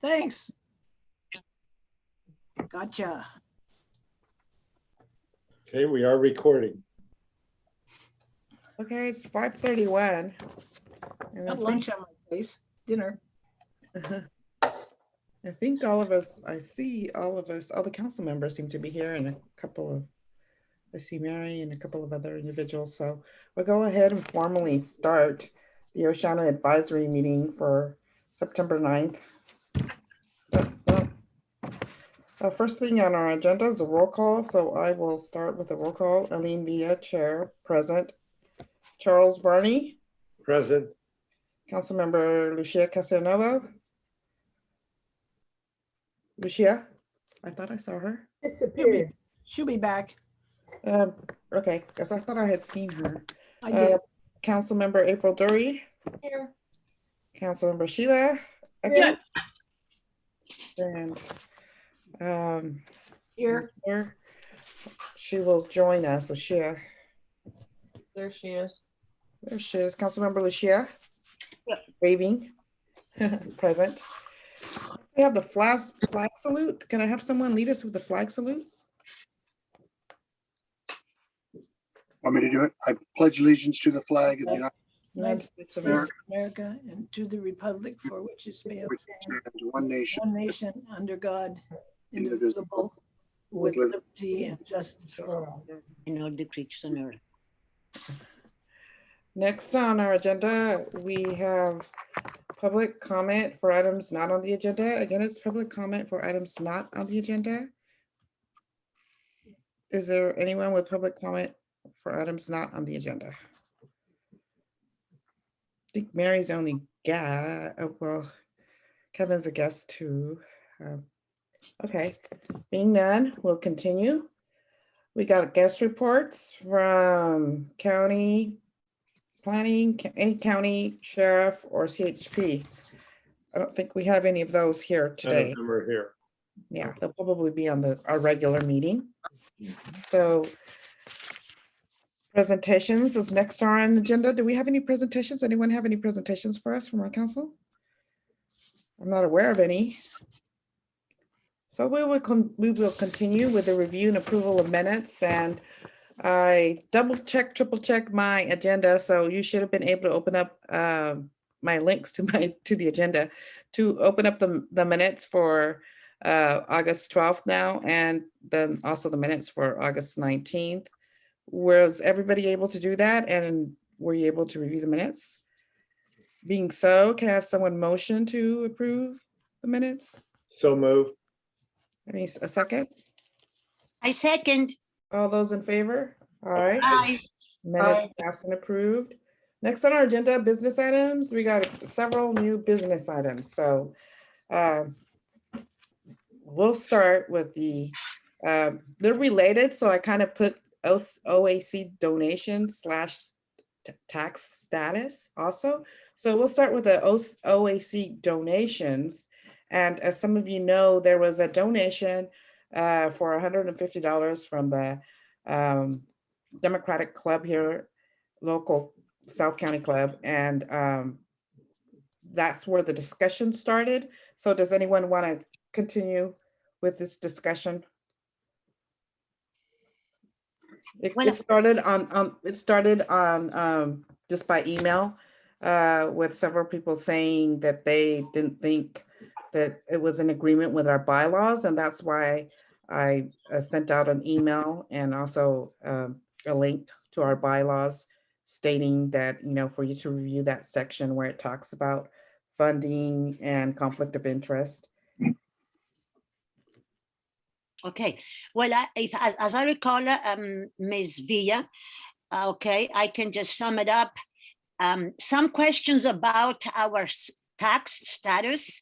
Thanks. Gotcha. Okay, we are recording. Okay, it's 5:31. And Got lunch on my face, dinner. I think all of us, I see all of us, all the council members seem to be here, and a couple of, I see Mary and a couple of other individuals. So we'll go ahead and formally start the Oceana Advisory Meeting for September 9th. First thing on our agenda is a roll call. So I will start with a roll call. Aline Villa, Chair, present. Charles Barney. Present. Councilmember Lucia Casanova. Lucia, I thought I saw her. Disappeared. She'll be back. Okay, because I thought I had seen her. I did. Councilmember April Dury. Here. Councilmember Sheila. Here. And Here. she will join us, Lucia. There she is. There she is. Councilmember Lucia. Yep. Waving. Present. We have the flag salute. Can I have someone lead us with the flag salute? Want me to do it? I pledge allegiance to the flag of the United States of America and to the republic for which it stands, one nation, one nation under God, indivisible, with liberty and justice for all. And all the creatures on earth. Next on our agenda, we have public comment for items not on the agenda. Again, it's public comment for items not on the agenda. Is there anyone with public comment for items not on the agenda? I think Mary's only guest. Oh, well, Kevin's a guest too. Okay, being none, we'll continue. We got guest reports from county planning, any county sheriff or CHP. I don't think we have any of those here today. None of them are here. Yeah, they'll probably be on our regular meeting. So presentations is next on the agenda. Do we have any presentations? Anyone have any presentations for us from our council? I'm not aware of any. So we will continue with the review and approval of minutes, and I triple check my agenda. So you should have been able to open up my links to the agenda to open up the minutes for August 12th now, and then also the minutes for August 19th. Was everybody able to do that? And were you able to review the minutes? Being so, can I have someone motion to approve the minutes? So move. A second? I second. All those in favor? Aye. Aye. Minutes passed and approved. Next on our agenda, business items. We got several new business items. So we'll start with they're related. So I kind of put OAC donation / tax status also. So we'll start with the OAC donations. And as some of you know, there was a donation for $150 from the Democratic Club here, local South County Club. And that's where the discussion started. So does anyone want to continue with this discussion? It started on just by email with several people saying that they didn't think that it was in agreement with our bylaws, and that's why I sent out an email and also a link to our bylaws stating that, for you to review that section where it talks about funding and conflict of interest. Okay, well, as I recall, Ms. Villa, okay, I can just sum it up. Some questions about our tax status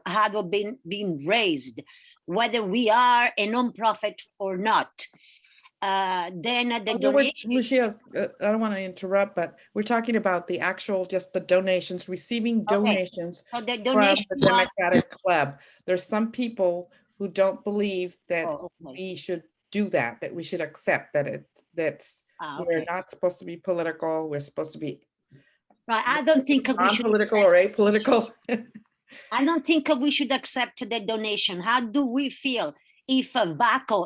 had been raised, whether we are a nonprofit or not. Then the donation. Lucia, I don't want to interrupt, but we're talking about the actual, just the donations, receiving donations So the from donation the Democratic Club. There's some people who don't believe that we should do that we should accept that we're not supposed to be political. We're supposed to be right. I don't think we should non-political or apolitical. I don't think we should accept the donation. How do we feel if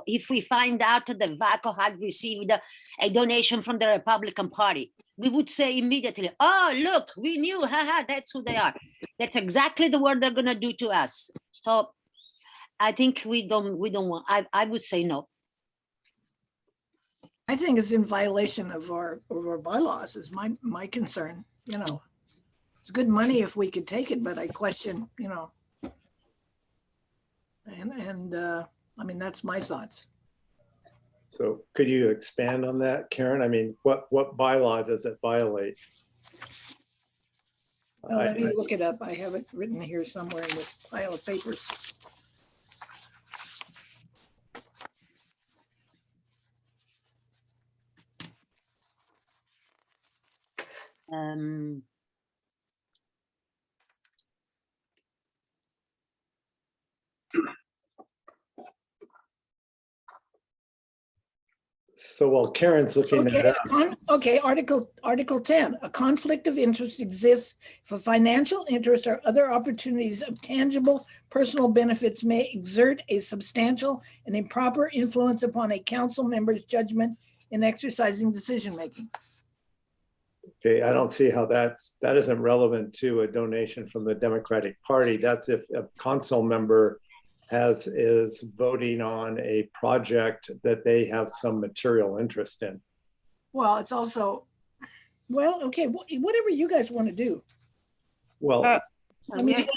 if we find out that VACO had received a donation from the Republican Party? We would say immediately, oh, look, we knew, haha, that's who they are. That's exactly the word they're gonna do to us. So I think we don't want, I would say no. I think it's in violation of our bylaws is my concern, you know. It's good money if we could take it, but I question, you know. And I mean, that's my thoughts. So could you expand on that, Karen? I mean, what bylaw does it violate? Well, let me look it up. I have it written here somewhere in this pile of papers. So while Karen's looking Okay, that up, okay, Article 10, a conflict of interest exists if a financial interest or other opportunities of tangible personal benefits may exert a substantial and improper influence upon a council member's judgment in exercising decision-making. okay, I don't see how that isn't relevant to a donation from the Democratic Party. That's if a council member is voting on a project that they have some material interest in. Well, it's also, well, okay, whatever you guys want to do. Well, I mean,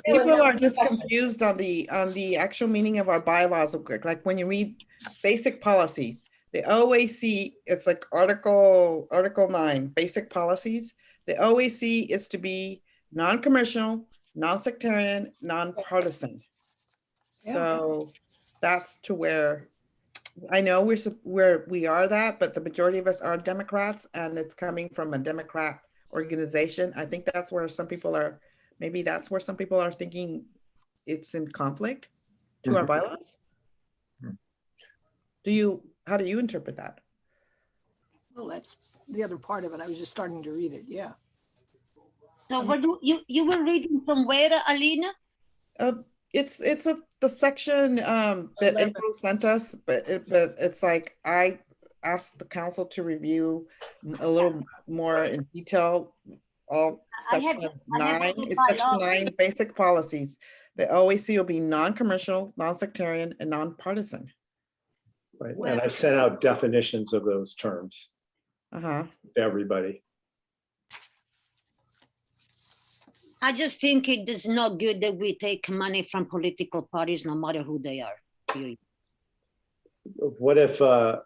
People are just confused on the actual meaning of our bylaws. Like when you read basic policies, the OAC, it's like Article 9, basic policies. The OAC is to be non-commercial, non-sectarian, non-partisan. Yeah. So that's to where I know we are that, but the majority of us are Democrats, and it's coming from a Democrat organization. I think that's where some people are. Maybe that's where some people are thinking it's in conflict to our bylaws. How do you interpret that? Well, that's the other part of it. I was just starting to read it. Yeah. So what you were reading from where, Alina? It's the section that April sent us, but it's like I asked the council to review a little more in detail. All section 9, it's section 9, basic policies. The OAC will be non-commercial, non-sectarian, and non-partisan. right, and I sent out definitions of those terms to everybody. I just think it is not good that we take money from political parties, no matter who they are. Period. What if the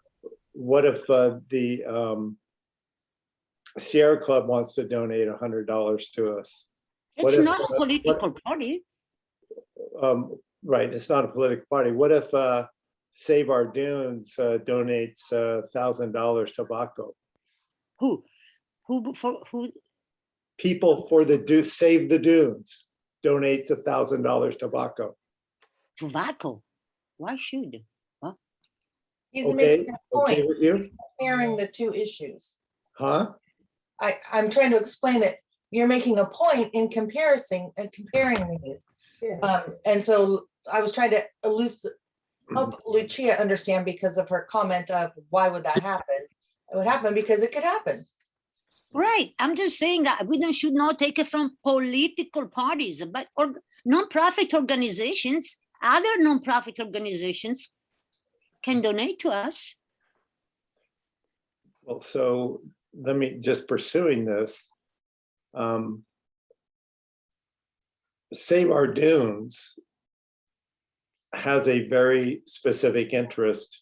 Sierra Club wants to donate $100 to us? It's not a political party. Right, it's not a political party. What if Save Our Dunes donates $1,000 to VACO? Who? People for the Save the Dunes donates $1,000 to VACO. To VACO? Why should? Huh? He's Okay, making a point. okay with you? Comparing the two issues. Huh? I'm trying to explain that you're making a point in comparing these. Yeah. And so I was trying to help Lucia understand because of her comment of why would that happen? It would happen because it could happen. Right. I'm just saying that we should not take it from political parties, but non-profit organizations, other non-profit organizations can donate to us. Well, so let me just pursuing this. Save Our Dunes has a very specific interest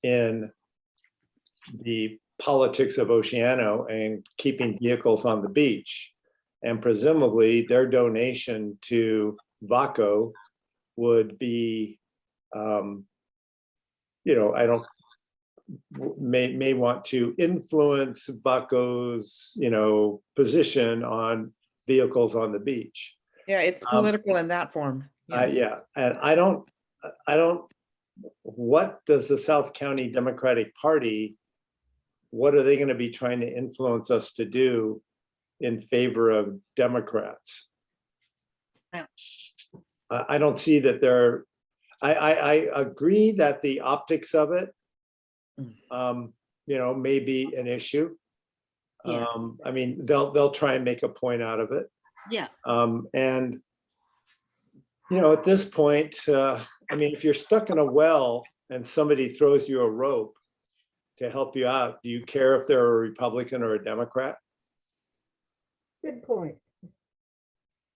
in the politics of Oceano and keeping vehicles on the beach. And presumably their donation to VACO would be, may want to influence VACO's, position on vehicles on the beach. Yeah, it's political in that form. Yes. Yeah, and I don't, what does the South County Democratic Party, what are they going to be trying to influence us to do in favor of Democrats? Yeah. I don't see that there, I agree that the optics of it, may be an issue. Yeah. I mean, they'll try and make a point out of it. Yeah. And, at this point, I mean, if you're stuck in a well and somebody throws you a rope to help you out, do you care if they're a Republican or a Democrat? Good point.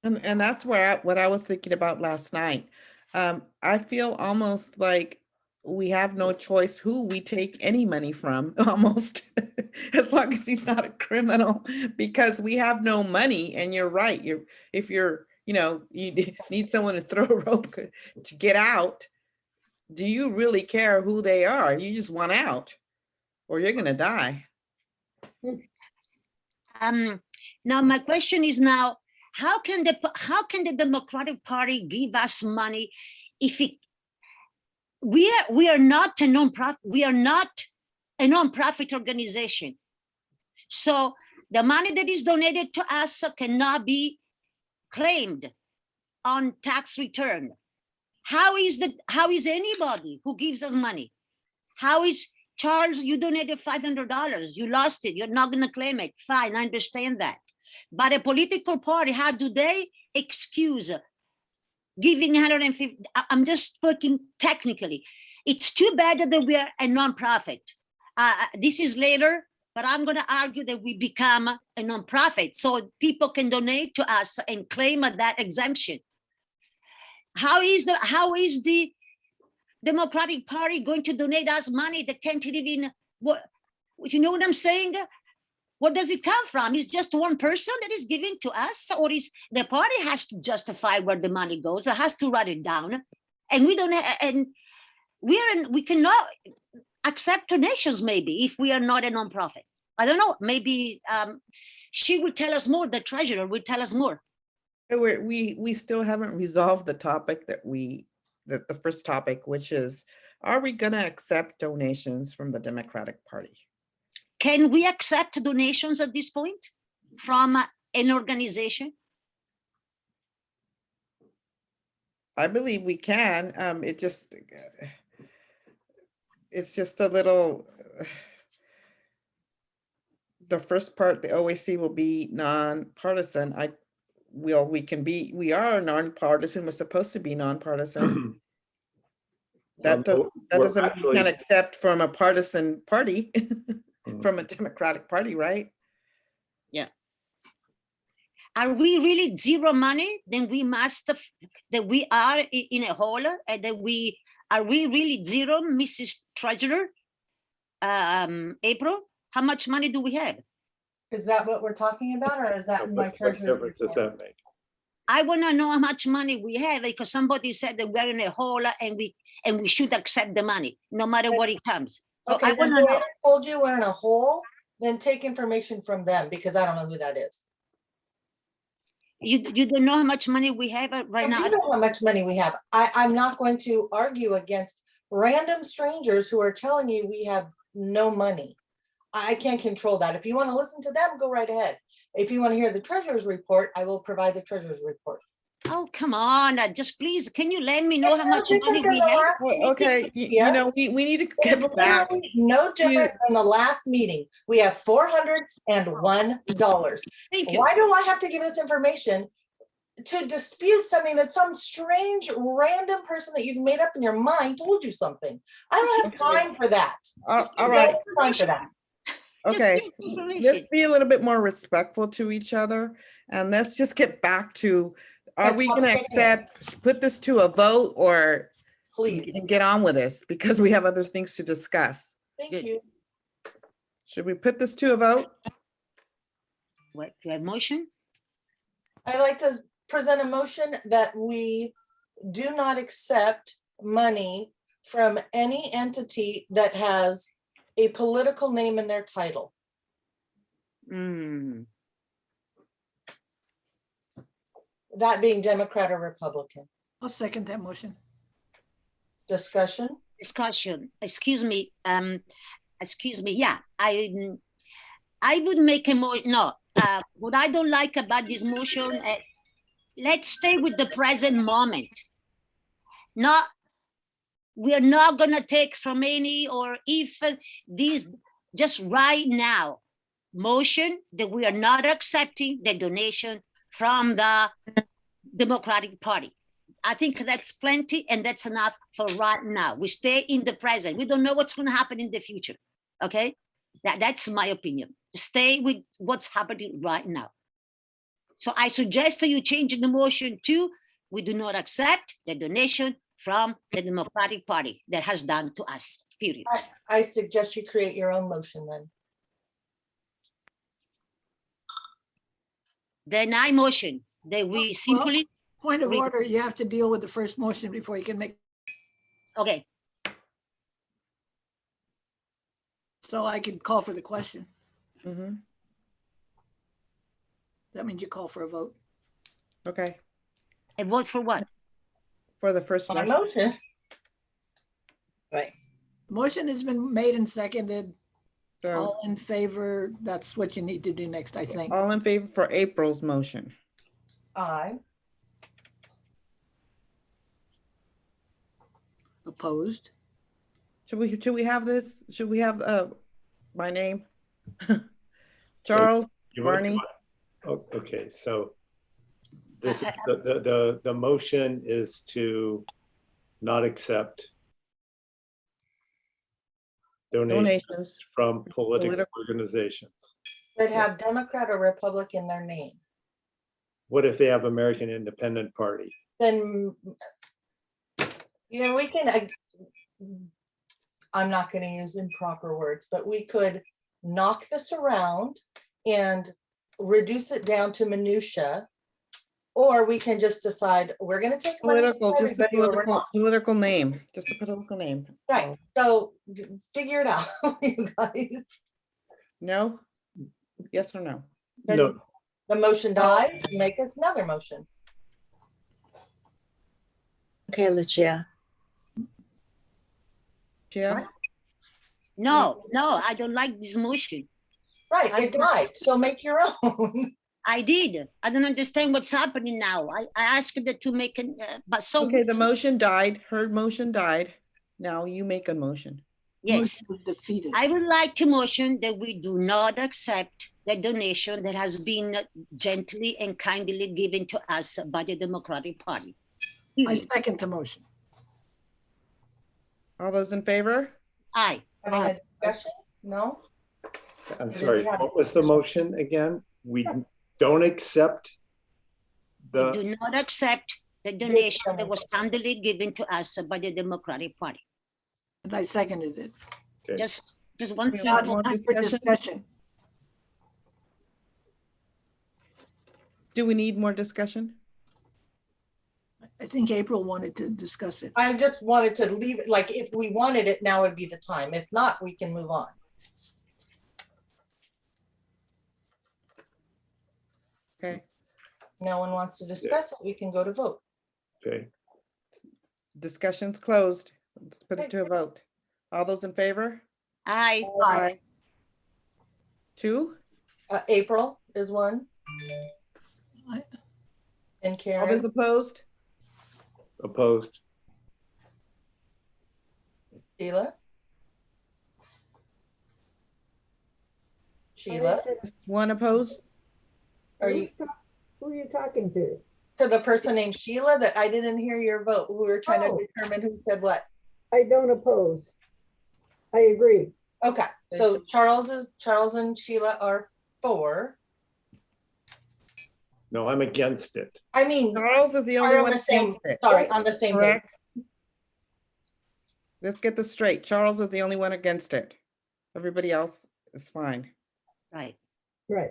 And that's where what I was thinking about last night. I feel almost like we have no choice who we take any money from, almost, as long as he's not a criminal, because we have no money. And you're right. If you're, you need someone to throw a rope to get out. Do you really care who they are? You just want out, or you're gonna die. Now my question is now, how can the Democratic Party give us money if we are not a nonprofit, we are not a nonprofit organization. So the money that is donated to us cannot be claimed on tax return. How is anybody who gives us money? How is Charles, you donated $500, you lost it, you're not gonna claim it. Fine, I understand that. But a political party, how do they excuse giving 150? I'm just speaking technically. It's too bad that we are a nonprofit. This is later, but I'm gonna argue that we become a nonprofit so people can donate to us and claim that exemption. How is the Democratic Party going to donate us money that can't even, you know what I'm saying? Where does it come from? Is just one person that is giving to us, or is the party has to justify where the money goes? It has to write it down, and we don't. And we cannot accept donations. Maybe if we are not a nonprofit, I don't know. Maybe she will tell us more. The treasurer will tell us more. We still haven't resolved the topic the first topic, which is, are we going to accept donations from the Democratic Party? Can we accept donations at this point from an organization? I believe we can. It's just a little, the first part, the OAC will be nonpartisan. We are nonpartisan. We're supposed to be nonpartisan. That doesn't mean we can accept from a partisan party, from a Democratic Party, right? Yeah. Are we really zero money? Then we must, that we are in a hole, and that are we really zero, Mrs. Treasurer? April, how much money do we have? Is that what we're talking about, or is that in my What treasurer's difference does report? that make? I want to know how much money we have, because somebody said that we're in a hole and we should accept the money, no matter what it comes. So Okay, I then want to know. whoever told you we're in a hole, then take information from them, because I don't know who that is. You don't know how much money we have right I now? do know how much money we have. I'm not going to argue against random strangers who are telling you we have no money. I can't control that. If you want to listen to them, go right ahead. If you want to hear the treasurer's report, I will provide the treasurer's report. Oh, come on, just please, can you let me know how much money we have? Well, okay, we need to get back. No different than the last meeting. We have $401. Thank you. Why do I have to give this information to dispute something that some strange random person that you've made up in your mind told you something? I don't have time for that. All I right. don't have time for that. Okay, Just give information. let's be a little bit more respectful to each other, and let's just get back to, are we going to put this to a vote, or Please. and get on with this, because we have other things to discuss? Thank Good. you. Should we put this to a vote? What, do you have motion? I'd like to present a motion that we do not accept money from any entity that has a political name in their title. Mm, That being Democrat or Republican. I'll second that motion. Discussion? discussion, excuse me, yeah, I would make a more, no, what I don't like about this motion, let's stay with the present moment. Not, we're not gonna take from any, or if these, just right now, motion that we are not accepting the donation from the Democratic Party. I think that's plenty, and that's enough for right now. We stay in the present. We don't know what's going to happen in the future. Okay, that's my opinion. Stay with what's happening right now. So I suggest that you change the motion to, we do not accept the donation from the Democratic Party that has done to us, period. I suggest you create your own motion then. Then I motion that we simply, Point of Re- order, you have to deal with the first motion before you can make, okay, so I could call for the question. Mhm. That means you call for a vote. Okay, a vote for what? for the first My motion. motion. Motion has been made and seconded. So All in favor, that's what you need to do next, I think. all in favor for April's motion. Aye. Opposed? Should we have this? Should we have my name? Charles, You want- Barney, Oh, okay, so this is the motion is to not accept donations donations. from political Political- organizations. That have Democrat or Republic in their name. What if they have American Independent Party? Then, we can, I'm not gonna use improper words, but we could knock this around and reduce it down to minutia. Or we can just decide, we're gonna take money from Political, just a everybody or we're not. political name, just a political name. Right, so figure it out, you guys. No? Yes or no? Then No, the motion dies, make us another motion. Okay, Lucia. Chia? No, I don't like this motion. Right, it died, so make your own. I did. I don't understand what's happening now. I asked them to make an, but so, Okay, the motion died, her motion died. Now you make a motion. yes. Motion was defeated. I would like to motion that we do not accept the donation that has been gently and kindly given to us by the Democratic Party. I second the motion. All those in favor? Aye. Having a discussion? No? I'm sorry, what was the motion again? We don't accept We the, do not accept the donation that was kindly given to us by the Democratic Party. And I seconded it. Okay. Just one We Now want thing. more time for discussion? discussion. Do we need more discussion? I think April wanted to discuss it. I just wanted to leave it, like, if we wanted it, now would be the time. If not, we can move on. Okay, No one wants to discuss it, we can go to vote. okay, discussion's closed. Let's put it to a vote. All those in favor? Aye. Aye. 2? April is one. Aye. And All those Karen, opposed? opposed, Sheila. Sheila, One opposed? are you, Who are you talking to? to the person named Sheila that I didn't hear your vote, we were trying to Oh. determine who said what. I don't oppose. I agree. Okay, so Charles and Sheila are for. no, I'm against it. I mean, Charles is the are only on one the same, against it. sorry, on the same page. Correct? Let's get this straight. Charles is the only one against it. Everybody else is fine. Right. Right.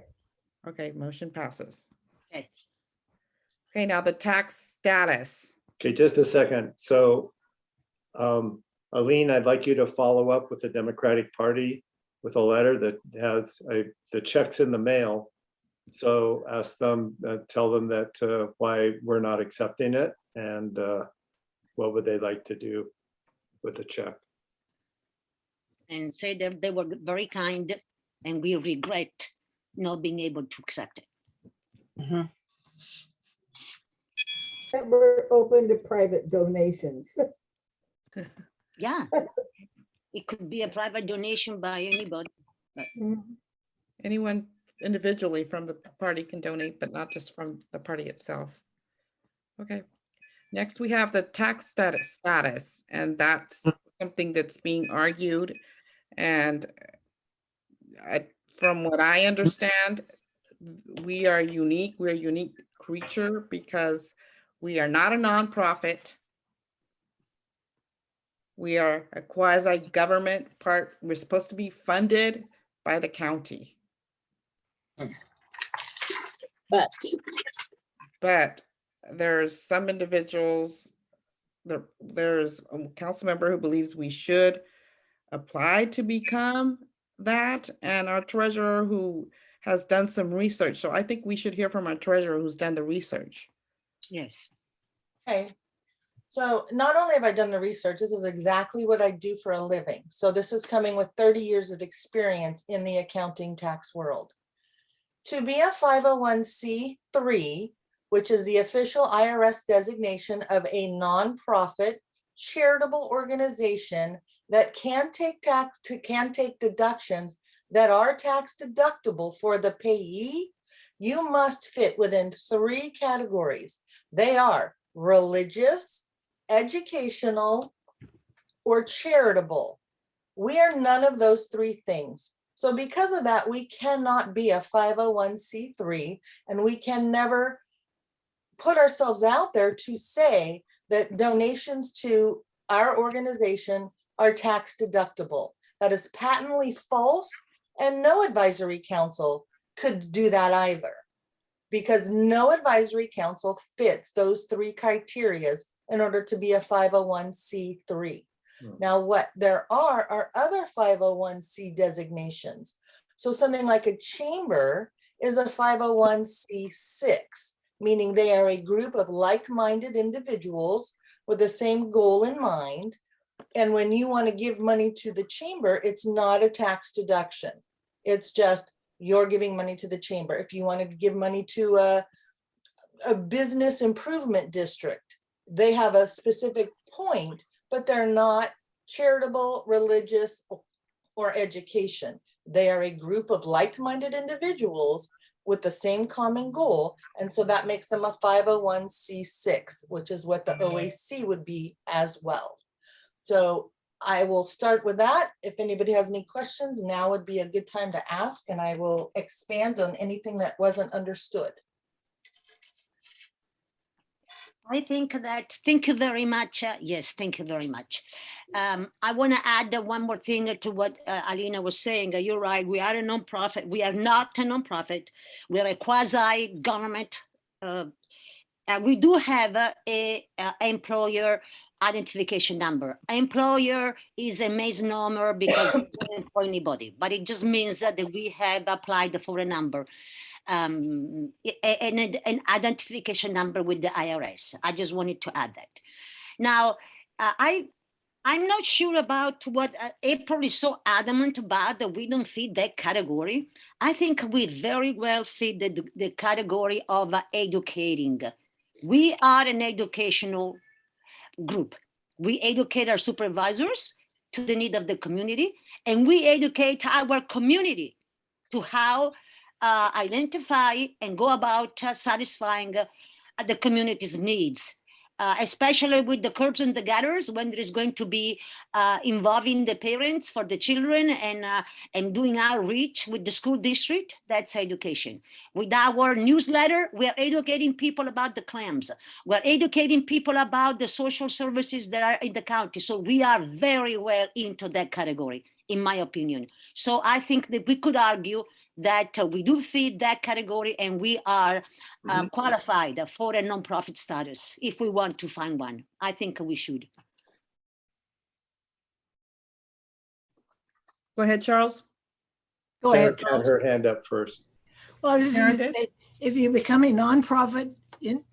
Okay, motion passes. Okay. Okay, now the tax status. Okay, just a second. So, Aline, I'd like you to follow up with the Democratic Party with a letter that has the checks in the mail. So ask them, tell them that why we're not accepting it and what would they like to do with the check? And say that they were very kind and we regret not being able to accept it. that we're open to private donations. Yeah. It could be a private donation by anybody. Anyone individually from the party can donate, but not just from the party itself. Okay. Next, we have the tax status, and that's something that's being argued. And from what I understand, we are unique. We're a unique creature because we are not a nonprofit. We are a quasi-government part. We're supposed to be funded by the county. But there's some individuals, there's a council member who believes we should apply to become that, and our treasurer who has done some research. So I think we should hear from our treasurer who's done the research. Yes. Okay. So not only have I done the research, this is exactly what I do for a living. So this is coming with 30 years of experience in the accounting tax world. To be a 501c3, which is the official IRS designation of a nonprofit charitable organization that can take deductions that are tax deductible for the payee, you must fit within 3 categories. They are religious, educational, or charitable. We are none of those 3 things. So because of that, we cannot be a 501c3, and we can never put ourselves out there to say that donations to our organization are tax deductible. That is patently false, and no advisory council could do that either, because no advisory council fits those 3 criteria in order to be a 501c3. Now, what there are other 501c designations. So something like a chamber is a 501c6, meaning they are a group of like-minded individuals with the same goal in mind. And when you want to give money to the chamber, it's not a tax deduction. It's just you're giving money to the chamber. If you wanted to give money to a business improvement district, they have a specific point, but they're not charitable, religious, or education. They are a group of like-minded individuals with the same common goal. And so that makes them a 501c6, which is what the OAC would be as well. So I will start with that. If anybody has any questions, now would be a good time to ask, and I will expand on anything that wasn't understood. I think that, thank you very much. Yes, thank you very much. I want to add one more thing to what Alina was saying. You're right, we are a nonprofit. We are not a nonprofit. We are a quasi-government. We do have a employer identification number. Employer is a misnomer because we don't employ anybody, but it just means that we have applied for a number. An identification number with the IRS. I just wanted to add that. Now, I'm not sure about what April is so adamant about, that we don't fit that category. I think we very well fit the category of educating. We are an educational group. We educate our supervisors to the need of the community, and we educate our community to how identify and go about satisfying the community's needs, especially with the curbs and the gutters, when there is going to be involving the parents for the children and doing outreach with the school district. That's education. With our newsletter, we are educating people about the clams. We're educating people about the social services that are in the county. So we are very well into that category, in my opinion. So I think that we could argue that we do fit that category, and we are qualified for a nonprofit status if we want to find one. I think we should. Go ahead, Charles. Go ahead. Sarah had her hand up first. Well, I was just going to Meredith? say, if you become a nonprofit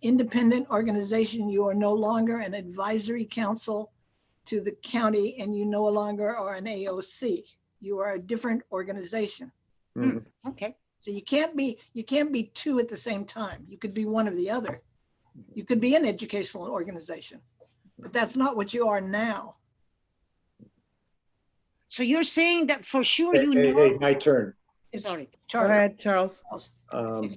independent organization, you are no longer an advisory council to the county, and you no longer are an AOC. You are a different organization. Okay. So you can't be 2 at the same time. You could be one or the other. You could be an educational organization, but that's not what you are now. So you're saying that for sure Hey, you hey, know? hey, my turn. It's Sorry. Go charter. ahead, Charles. Um,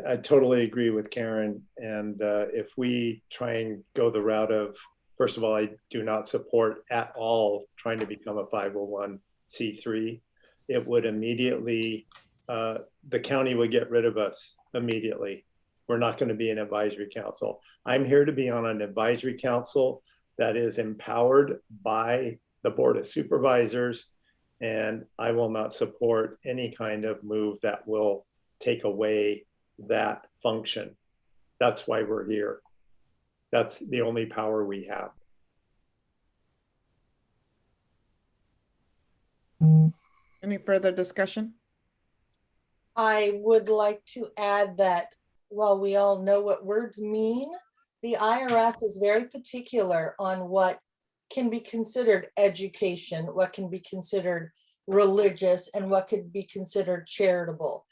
I totally agree with Karen. And if we try and go the route of, first of all, I do not support at all trying to become a 501c3. It would immediately, the county would get rid of us immediately. We're not going to be an advisory council. I'm here to be on an advisory council that is empowered by the Board of Supervisors, and I will not support any kind of move that will take away that function. That's why we're here. That's the only power we have. Any further discussion? I would like to add that while we all know what words mean, the IRS is very particular on what can be considered education, what can be considered religious, and what could be considered charitable.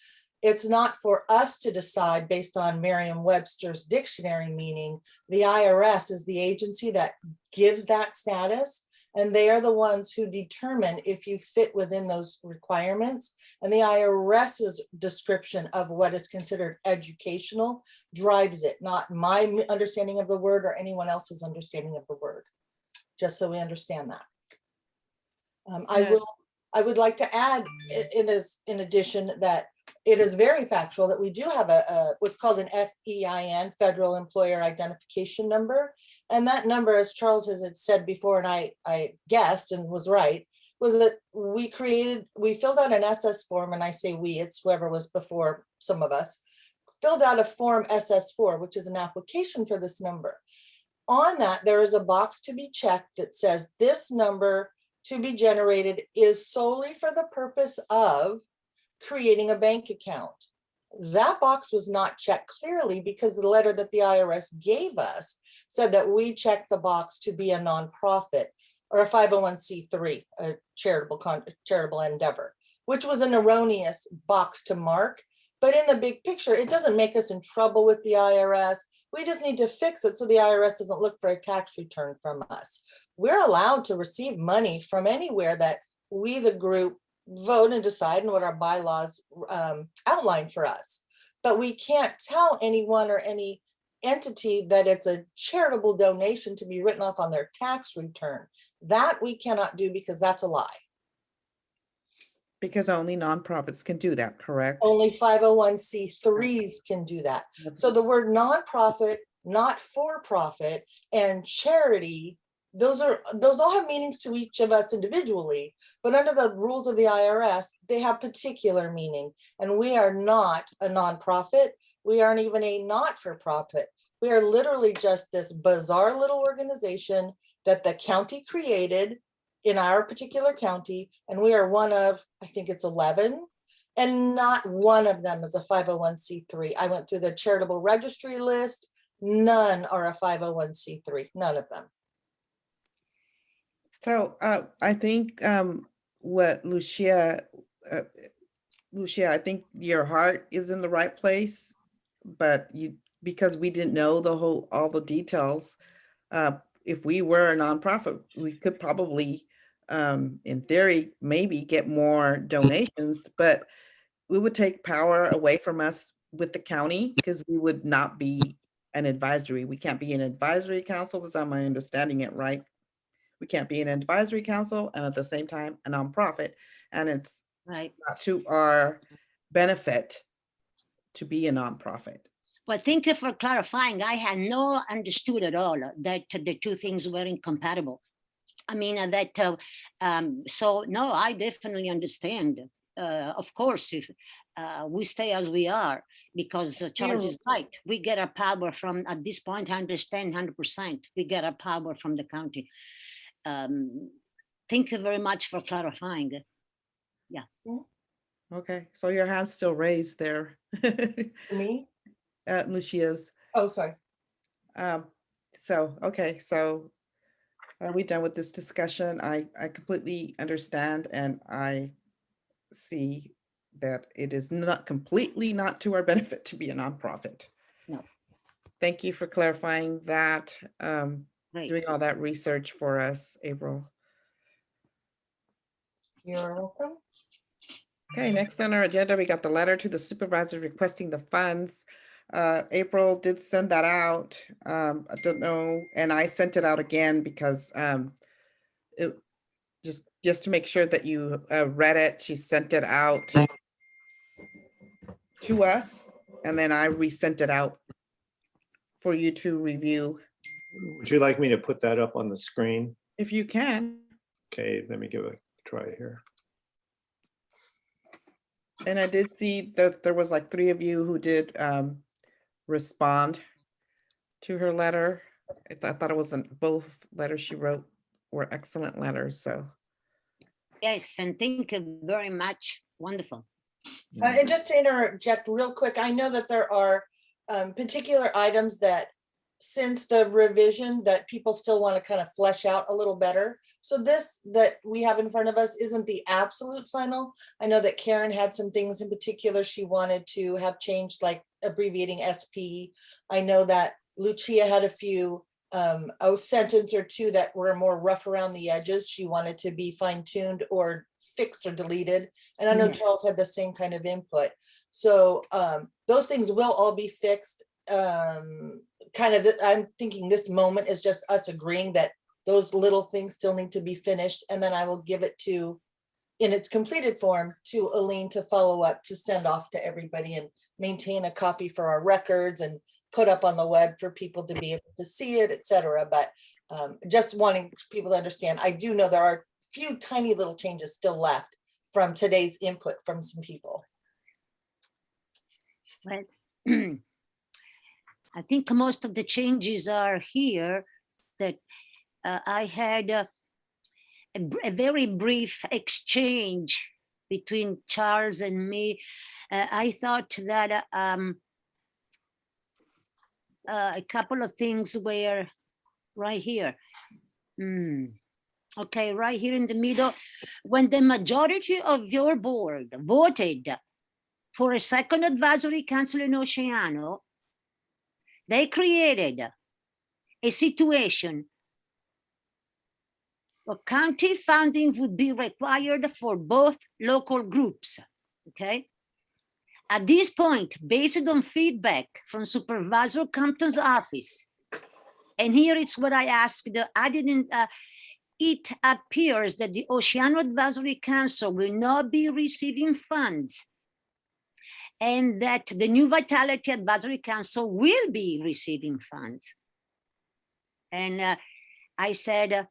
It's not for us to decide based on Merriam-Webster's dictionary meaning. The IRS is the agency that gives that status, and they are the ones who determine if you fit within those requirements. And the IRS's description of what is considered educational drives it, not my understanding of the word or anyone else's understanding of the word. Just so we understand that. I would like to add in addition that it is very factual that we do have what's called an FEIN, Federal Employer Identification Number. And that number, as Charles has said before, and I guessed and was right, was that we filled out an SS form, and I say we, it's whoever was before some of us, filled out a form SS4, which is an application for this number. On that, there is a box to be checked that says this number to be generated is solely for the purpose of creating a bank account. That box was not checked clearly because the letter that the IRS gave us said that we checked the box to be a nonprofit or a 501c3, a charitable endeavor, which was an erroneous box to mark. But in the big picture, it doesn't make us in trouble with the IRS. We just need to fix it so the IRS doesn't look for a tax return from us. We're allowed to receive money from anywhere that we, the group, vote and decide and what our bylaws outline for us. But we can't tell anyone or any entity that it's a charitable donation to be written off on their tax return. That we cannot do because that's a lie. Because only nonprofits can do that, correct? Only 501c3s can do that. So the word nonprofit, not for profit, and charity, those all have meanings to each of us individually, but under the rules of the IRS, they have particular meaning. And we are not a nonprofit. We aren't even a not-for-profit. We are literally just this bizarre little organization that the county created in our particular county, and we are one of, I think it's 11, and not one of them is a 501c3. I went through the charitable registry list. None are a 501c3, none of them. So I think what Lucia, I think your heart is in the right place, but because we didn't know all the details, if we were a nonprofit, we could probably, in theory, maybe get more donations, but we would take power away from us with the county because we would not be an advisory. We can't be an advisory council, is that my understanding it right? We can't be an advisory council and at the same time a nonprofit, and it's Right. not to our benefit to be a nonprofit. Well, thank you for clarifying. I had no understood at all that the two things were incompatible. I mean, so no, I definitely understand. Of course, if we stay as we are, because Charles is right. We get our power from, at this point, I understand 100%. We get our power from the county. Thank you very much for clarifying. Yeah. Okay, so your hand's still raised there. Me? Lucia's. Oh, sorry. Okay, so are we done with this discussion? I completely understand, and I see that it is not completely not to our benefit to be a nonprofit. No. Thank you for clarifying that, Great. doing all that research for us, April. You're welcome. Okay, next on our agenda, we got the letter to the supervisor requesting the funds. April did send that out. I don't know, and I sent it out again because it just to make sure that you read it. She sent it out to us, and then I resent it out for you to review Would you like me to put that up on the screen? if you can. Okay, let me give it a try here. And I did see that there was like 3 of you who did respond to her letter. I thought it wasn't, both letters she wrote were excellent letters, so. Yes, and thank you very much. Wonderful. And just to interject real quick, I know that there are particular items that since the revision that people still want to kind of flesh out a little better. So this that we have in front of us isn't the absolute final. I know that Karen had some things in particular she wanted to have changed, like abbreviating SP. I know that Lucia had a few, a sentence or two that were more rough around the edges. She wanted to be fine tuned or fixed or deleted. And I know Yeah. Charles had the same kind of input. So those things will all be fixed. I'm thinking this moment is just us agreeing that those little things still need to be finished. And then I will give it to, in its completed form, to Aline to follow up, to send off to everybody and maintain a copy for our records and put up on the web for people to be able to see it, etc. But just wanting people to understand, I do know there are few tiny little changes still left from today's input from some people. Well, I think most of the changes are here that I had a very brief exchange between Charles and me. I thought that a couple of things were right here. Okay, right here in the middle. When the majority of your board voted for a second advisory council in Oceano, they created a situation where county funding would be required for both local groups, okay? At this point, based on feedback from Supervisor Compton's office, and here it's what I asked, I didn't, it appears that the Oceano Advisory Council will not be receiving funds and that the New Vitality Advisory Council will be receiving funds. And I said,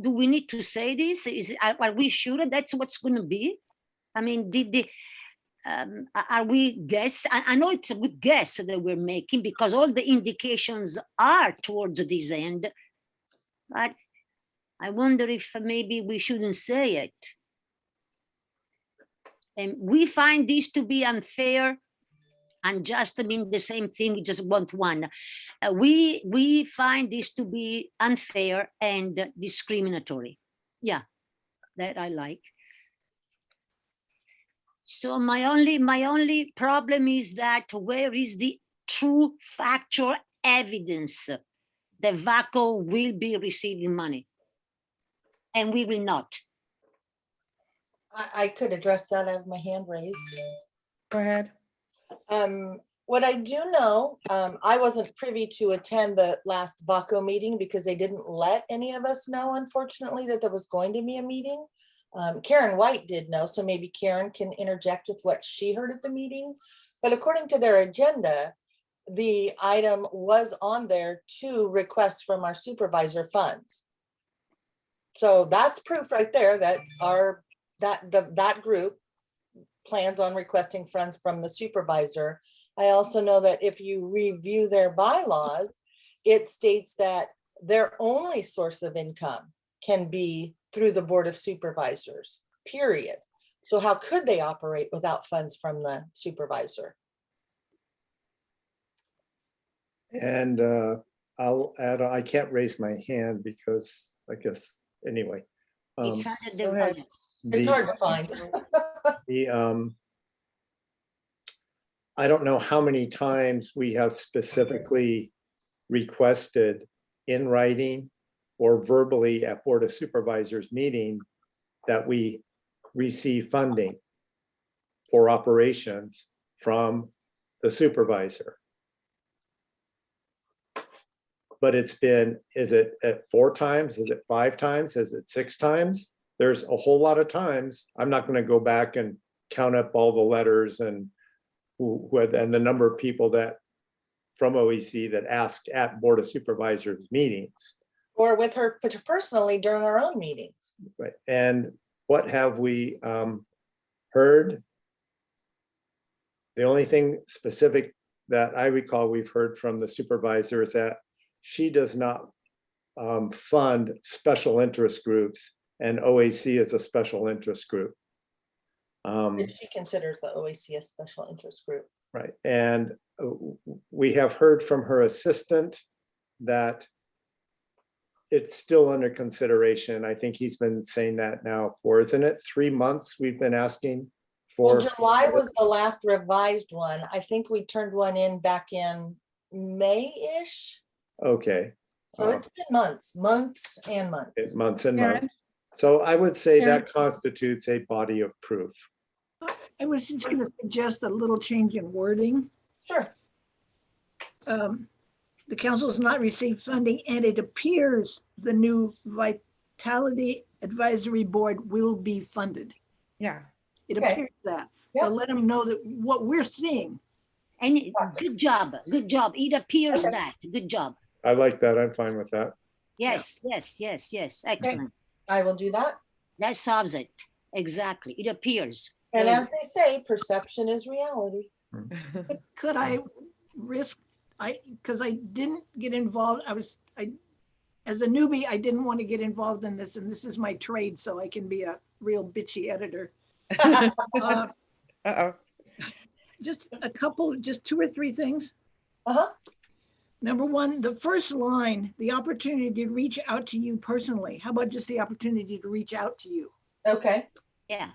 do we need to say this? Are we sure that's what's going to be? I mean, are we guess? I know it's a good guess that we're making because all the indications are towards this end, but I wonder if maybe we shouldn't say it. And we find this to be unfair and just, I mean, the same thing, we just want one. We find this to be unfair and discriminatory. Yeah, that I like. So my only problem is that where is the true factual evidence that VACO will be receiving money? And we will not. I could address that. I have my hand raised. Go ahead. What I do know, I wasn't privy to attend the last VACO meeting because they didn't let any of us know, unfortunately, that there was going to be a meeting. Karen White did know, so maybe Karen can interject with what she heard at the meeting. But according to their agenda, the item was on there to request from our supervisor funds. So that's proof right there that that group plans on requesting funds from the supervisor. I also know that if you review their bylaws, it states that their only source of income can be through the Board of Supervisors, period. So how could they operate without funds from the supervisor? And I'll add, I can't raise my hand because I guess, anyway. It's under the go ahead. It's the- hard to find. The I don't know how many times we have specifically requested in writing or verbally at Board of Supervisors meeting that we receive funding for operations from the supervisor. But it's been, is it at 4 times? Is it 5 times? Is it 6 times? There's a whole lot of times. I'm not going to go back and count up all the letters and and the number of people that from OEC that asked at Board of Supervisors meetings. Or with her personally during our own meetings. Right. And what have we heard? The only thing specific that I recall we've heard from the supervisor is that she does not fund special interest groups, and OAC is a special interest group. That she considers the OAC a special interest group. Right. And we have heard from her assistant that it's still under consideration. I think he's been saying that now for, isn't it 3 months we've been asking for? Well, July was the last revised one. I think we turned one in back in May-ish. Okay. So it's been months and months. Months and Karen? months. So I would say Karen? that constitutes a body of proof. I was just going to suggest a little change in wording. Sure. The council has not received funding, and it appears the new Vitality Advisory Board will be funded. Yeah. It Okay. appears that. So let them know that what we're seeing. And good job, good job. It appears that, good job. I like that. I'm fine with that. Yes, yes, yes, yes, excellent. I will do that. That solves it, exactly, it appears. And as they say, perception is reality. Could I risk, because I didn't get involved, as a newbie, I didn't want to get involved in this, and this is my trade, so I can be a real bitchy editor. Uh, Uh-oh. Just a couple, just 2 or 3 things. Uh-huh. Number 1, the first line, the opportunity to reach out to you personally. How about just the opportunity to reach out to you? Okay. Yeah,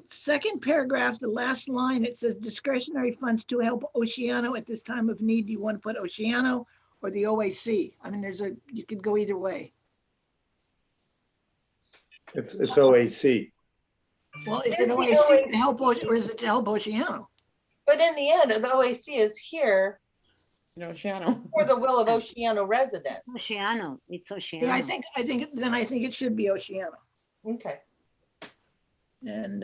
Second paragraph, the last line, it says discretionary funds to help Oceano at this time of need. Do you want to put Oceano or the OAC? I mean, you could go either way. It's OAC. Well, is Is it the OAC to help, or is it to help Oceano? But in the end, the OAC is here You know, Shannon. for the will of Oceano residents. Oceano, it's Oceano. Yeah, I think it should be Oceano. Okay. And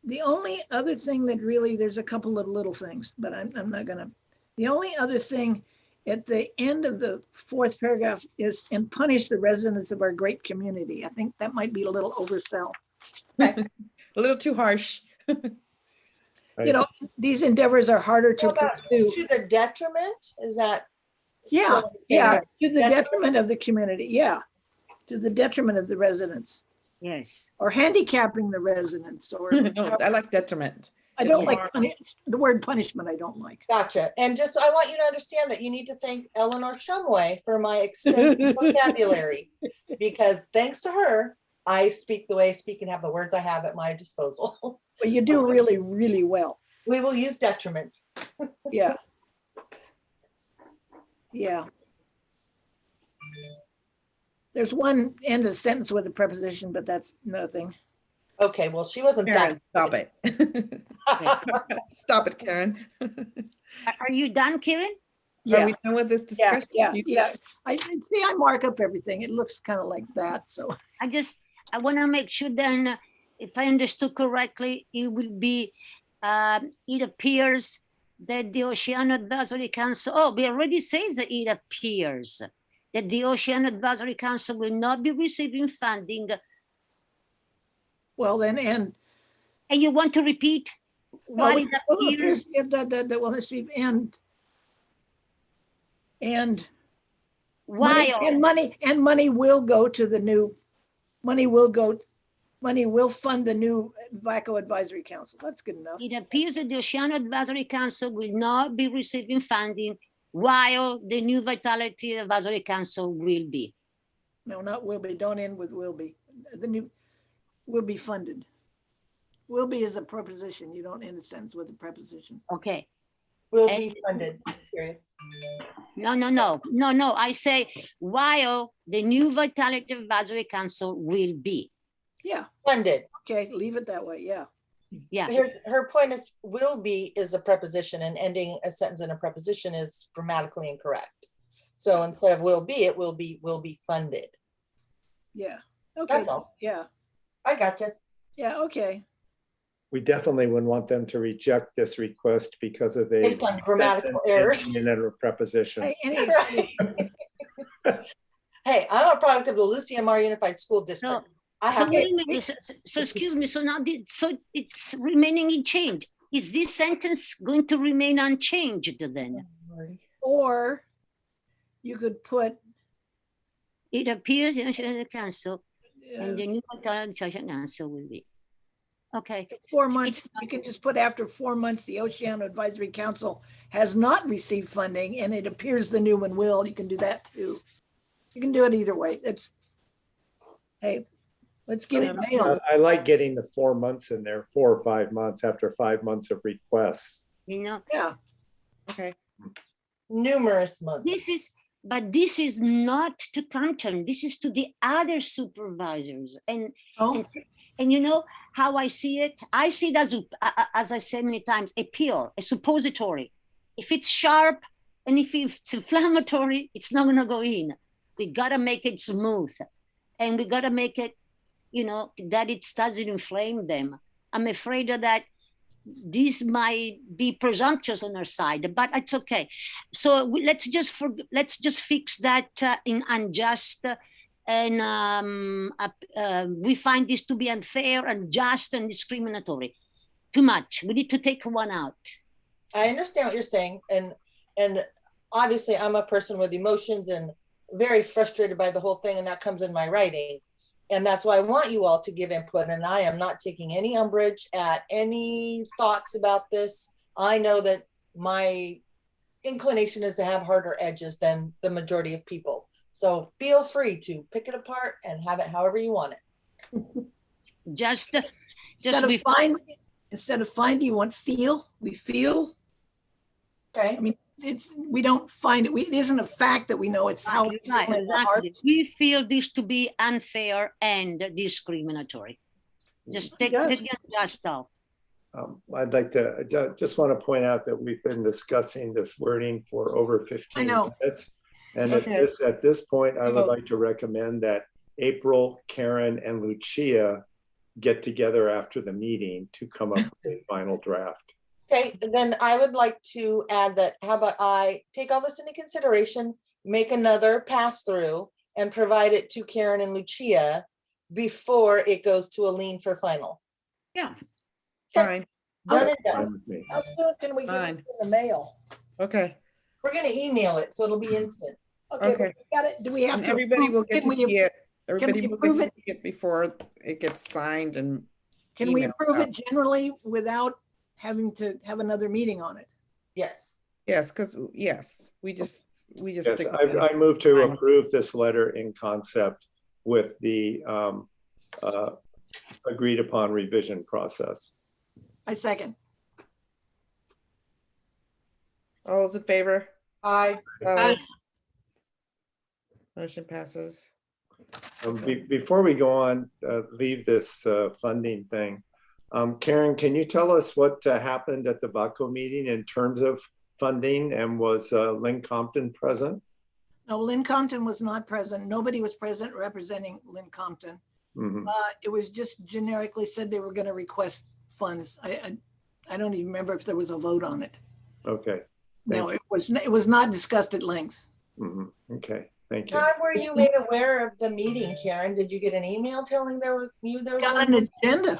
the only other thing that really, there's a couple of little things, but I'm not gonna. The only other thing at the end of the 4th paragraph is, and punish the residents of our great community. I think that might be a little oversell. A little too harsh. You know, these endeavors are harder to What about pursue. to the detriment? Is that? Yeah, So, yeah, to the Detriment? detriment of the community, yeah. To the detriment of the residents, Yes, or handicapping the residents, or, No, I like detriment. I don't It's like, more- the word punishment I don't like. Gotcha. And just, I want you to understand that you need to thank Eleanor Shumway for my extended vocabulary. Because thanks to her, I speak the way I speak and have the words I have at my disposal. But you do really, really well. We will use detriment. Yeah. Yeah. There's one end of sentence with a preposition, but that's nothing. Okay, well, she wasn't Karen, stop it. that. Stop it, Karen. are you done, Karen? Are Yeah, we done with this yeah, discussion? yeah, You- yeah. I see, I mark up everything. It looks kind of like that, so. I want to make sure then, if I understood correctly, it will be, it appears that the Oceano Advisory Council, we already says that it appears that the Oceano Advisory Council will not be receiving funding. Well, then, and. And you want to repeat what it appears? That will receive and Why? money will go to the new, money will fund the new VACO Advisory Council. That's good enough. It appears that the Oceano Advisory Council will not be receiving funding while the new Vitality Advisory Council will be. No, not will be. Don't end with will be. the new, will be funded. Will be is a preposition. You don't end a sentence with a preposition. Okay. Will be funded, period. No. I say while the new Vitality Advisory Council will be. Yeah, Funded. okay, leave it that way, yeah. Yeah. Her point is, will be is a preposition, and ending a sentence in a preposition is grammatically incorrect. So instead of will be, it will be funded. Yeah, okay, That's all. yeah, I gotcha. yeah, okay. We definitely wouldn't want them to reject this request because of a Based on grammatical sentence errors. ending in a preposition. Any excuse. Hey, I'm a product of the Lucia Mar Unified School District. I So, have wait a minute, so excuse me, so now, so it's remaining in change. Is this sentence going to remain unchanged then? Or you could put, It appears in the council uh, and the new council will be. Okay, 4 months, you can just put after 4 months, the Oceano Advisory Council has not received funding and it appears the new one will. You can do that too. You can do it either way. It's, hey, let's get it mailed. I like getting the 4 months in there, 4 or 5 months after 5 months of requests. you know, Yeah, Okay, numerous months. this is not to Compton, this is to the other supervisors. oh, And you know how I see it? I see it as I said many times, a pill, a suppository. If it's sharp and if it's inflammatory, it's not gonna go in. We gotta make it smooth. And we gotta make it, you know, that it doesn't inflame them. I'm afraid of that this might be presumptuous on our side, but it's okay. So let's just fix that in unjust, and we find this to be unfair, unjust, and discriminatory. Too much. We need to take one out. I understand what you're saying, and obviously I'm a person with emotions and very frustrated by the whole thing, and that comes in my writing. And that's why I want you all to give input, and I am not taking any umbrage at any thoughts about this. I know that my inclination is to have harder edges than the majority of people. So feel free to pick it apart and have it however you want it. Just instead of we- find, you want feel, we feel. Okay. I mean, we don't find it, it isn't a fact that we know, it's how we feel Right, in our exactly. hearts. We feel this to be unfair and discriminatory. Just take Yes. the unjust off. I'd like to just want to point out that we've been discussing this wording for over 15 know. minutes. And Okay. at this point, I would So- like to recommend that April, Karen, and Lucia get together after the meeting to come up with a final draft. Okay, then I would like to add that, how about I take all this into consideration, make another pass through and provide it to Karen and Lucia before it goes to Aline for final. Yeah. fine, Done That's and done. fine with me. How soon can we get it Fine. in the mail? okay. We're gonna email it, so it'll be instant. Okay, Okay. we got it, do we have And to? everybody will get can to we- see it. Everybody will approve get to see it before it gets signed and Can we emailed approve out. it generally without having to have another meeting on it? Yes. Yes, because, yes, we just Yes, stick with I this. move to Fine. approve this letter in concept with the agreed upon revision process. I second. All those in favor? I, Motion passes. Before we go on, leave this funding thing. Karen, can you tell us what happened at the VACO meeting in terms of funding, and was Lynn Compton present? No, Lynn Compton was not present. Nobody was present representing Lynn Compton. Mhm. It was just generically said they were going to request funds. I don't even remember if there was a vote on it. Okay. No, it was not discussed at length. Mhm. Okay. Thank you. how were you made aware of the meeting, Karen? Did you get an email telling there was? Got an agenda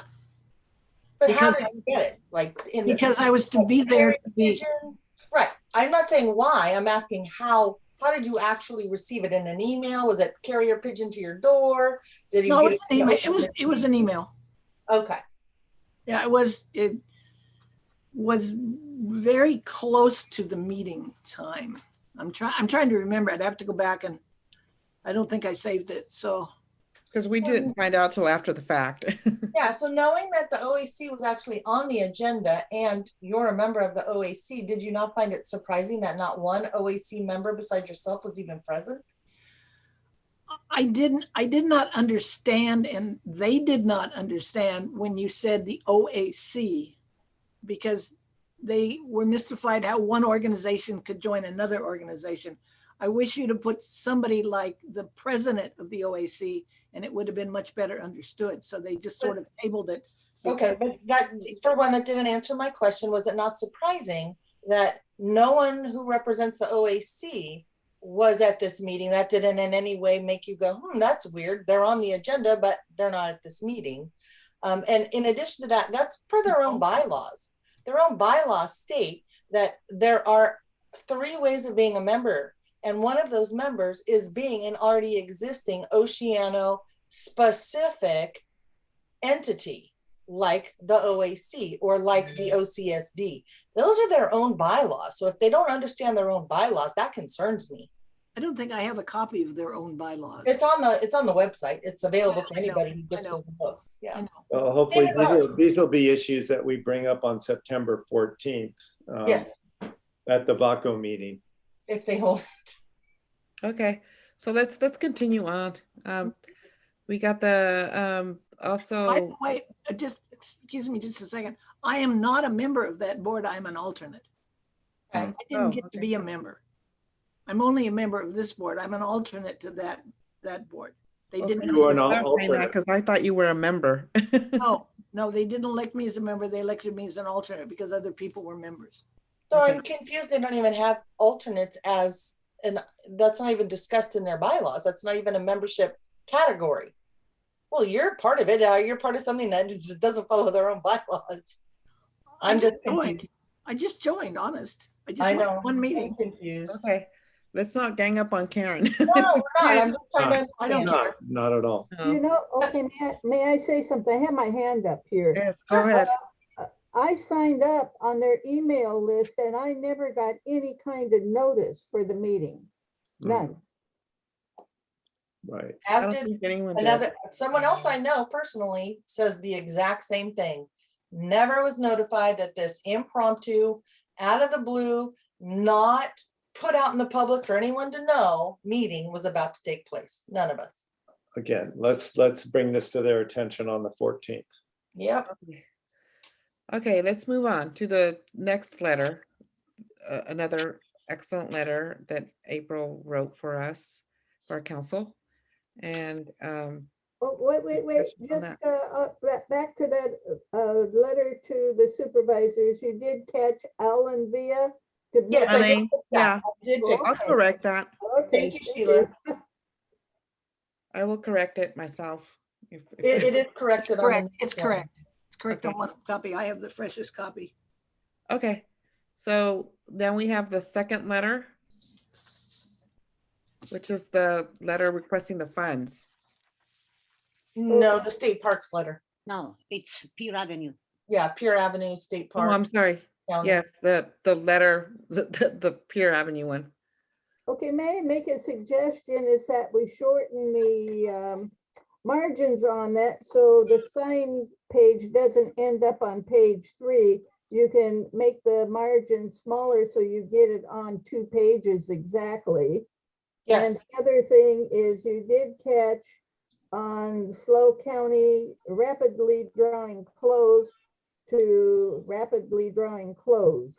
But how because did you get it? Like in the- because I was to be there to be. Pigeon? Right. I'm not saying why. I'm asking how did you actually receive it? In an email? Was it carrier pigeon to your door? Did you No, get it was an email. Okay. Yeah, it was very close to the meeting time. I'm trying to remember. I'd have to go back and I don't think I saved it. So Because we didn't find out till after the fact. Yeah, so knowing that the OAC was actually on the agenda and you're a member of the OAC, did you not find it surprising that not one OAC member besides yourself was even present? I did not understand, and they did not understand when you said the OAC, because they were mystified how one organization could join another organization. I wish you'd have put somebody like the president of the OAC, and it would have been much better understood. So they just sort of tabled it. Okay, but that, for one, that didn't answer my question. Was it not surprising that no one who represents the OAC was at this meeting? That didn't in any way make you go, that's weird. They're on the agenda, but they're not at this meeting. And in addition to that, that's per their own bylaws. Their own bylaws state that there are 3 ways of being a member. And one of those members is being an already existing Oceano specific entity, like the OAC or like the OCSD. Those are their own bylaws. So if they don't understand their own bylaws, that concerns me. I don't think I have a copy of their own bylaws. It's on the website. It's available to I know, anybody who I just know. goes and looks. Yeah. I know. Well, hopefully these will be issues that we bring up on September 14th. Yes, At the VACO meeting. if they hold. Okay, so let's continue on. We got the By the also, way, just excuse me just a second. I am not a member of that board. I'm an alternate. Okay. I didn't Oh, get to okay. be a member. I'm only a member of this board. I'm an alternate to that board. They didn't. You are an alternate because I thought you were a member. No, they didn't elect me as a member. They elected me as an alternate because other people were members. So Okay. I'm confused. They don't even have alternates as, and that's not even discussed in their bylaws. That's not even a membership category. Well, you're part of it. You're part of something that doesn't follow their own bylaws. I'm just joined. confused. I just joined, honest. I just I went to know. one meeting. I'm confused. Okay, let's not gang up on Karen. No, we're not. I'm just trying to. I don't understand. Not at all. No. You know, okay, may I say something? I have my hand up here. Yes, go ahead. I signed up on their email list and I never got any kind of notice for the meeting. None. Right. I As don't did think anyone did. someone else I know personally says the exact same thing. Never was notified that this impromptu, out of the blue, not put out in the public for anyone to know meeting was about to take place. None of us. Again, let's bring this to their attention on the 14th. Yep. Okay, let's move on to the next letter. Another excellent letter that April wrote for us, for our council. And Oh, wait, Questions on just back to that letter to the supervisors. You did catch Alan Villa? Yes, I did. Honey, fix that. yeah, I did fix I'll that. correct that. Okay. Thank you, Sheila. I will correct it myself. It is corrected. on the Correct. next It's one. correct. It's correct on Okay. one copy. I have the freshest copy. Okay, so then we have the second letter, which is the letter requesting the funds. No, the state parks letter. No, it's Pure Avenue. Yeah, Pure Avenue State Oh, I'm Park. sorry. County. Yes, the letter, the Pier Avenue one. Okay, may I make a suggestion is that we shorten the margins on that, so the sign page doesn't end up on page 3. You can make the margin smaller so you get it on 2 pages exactly. And Yes, the other thing is you did catch on Slow County rapidly drawing close to rapidly drawing close.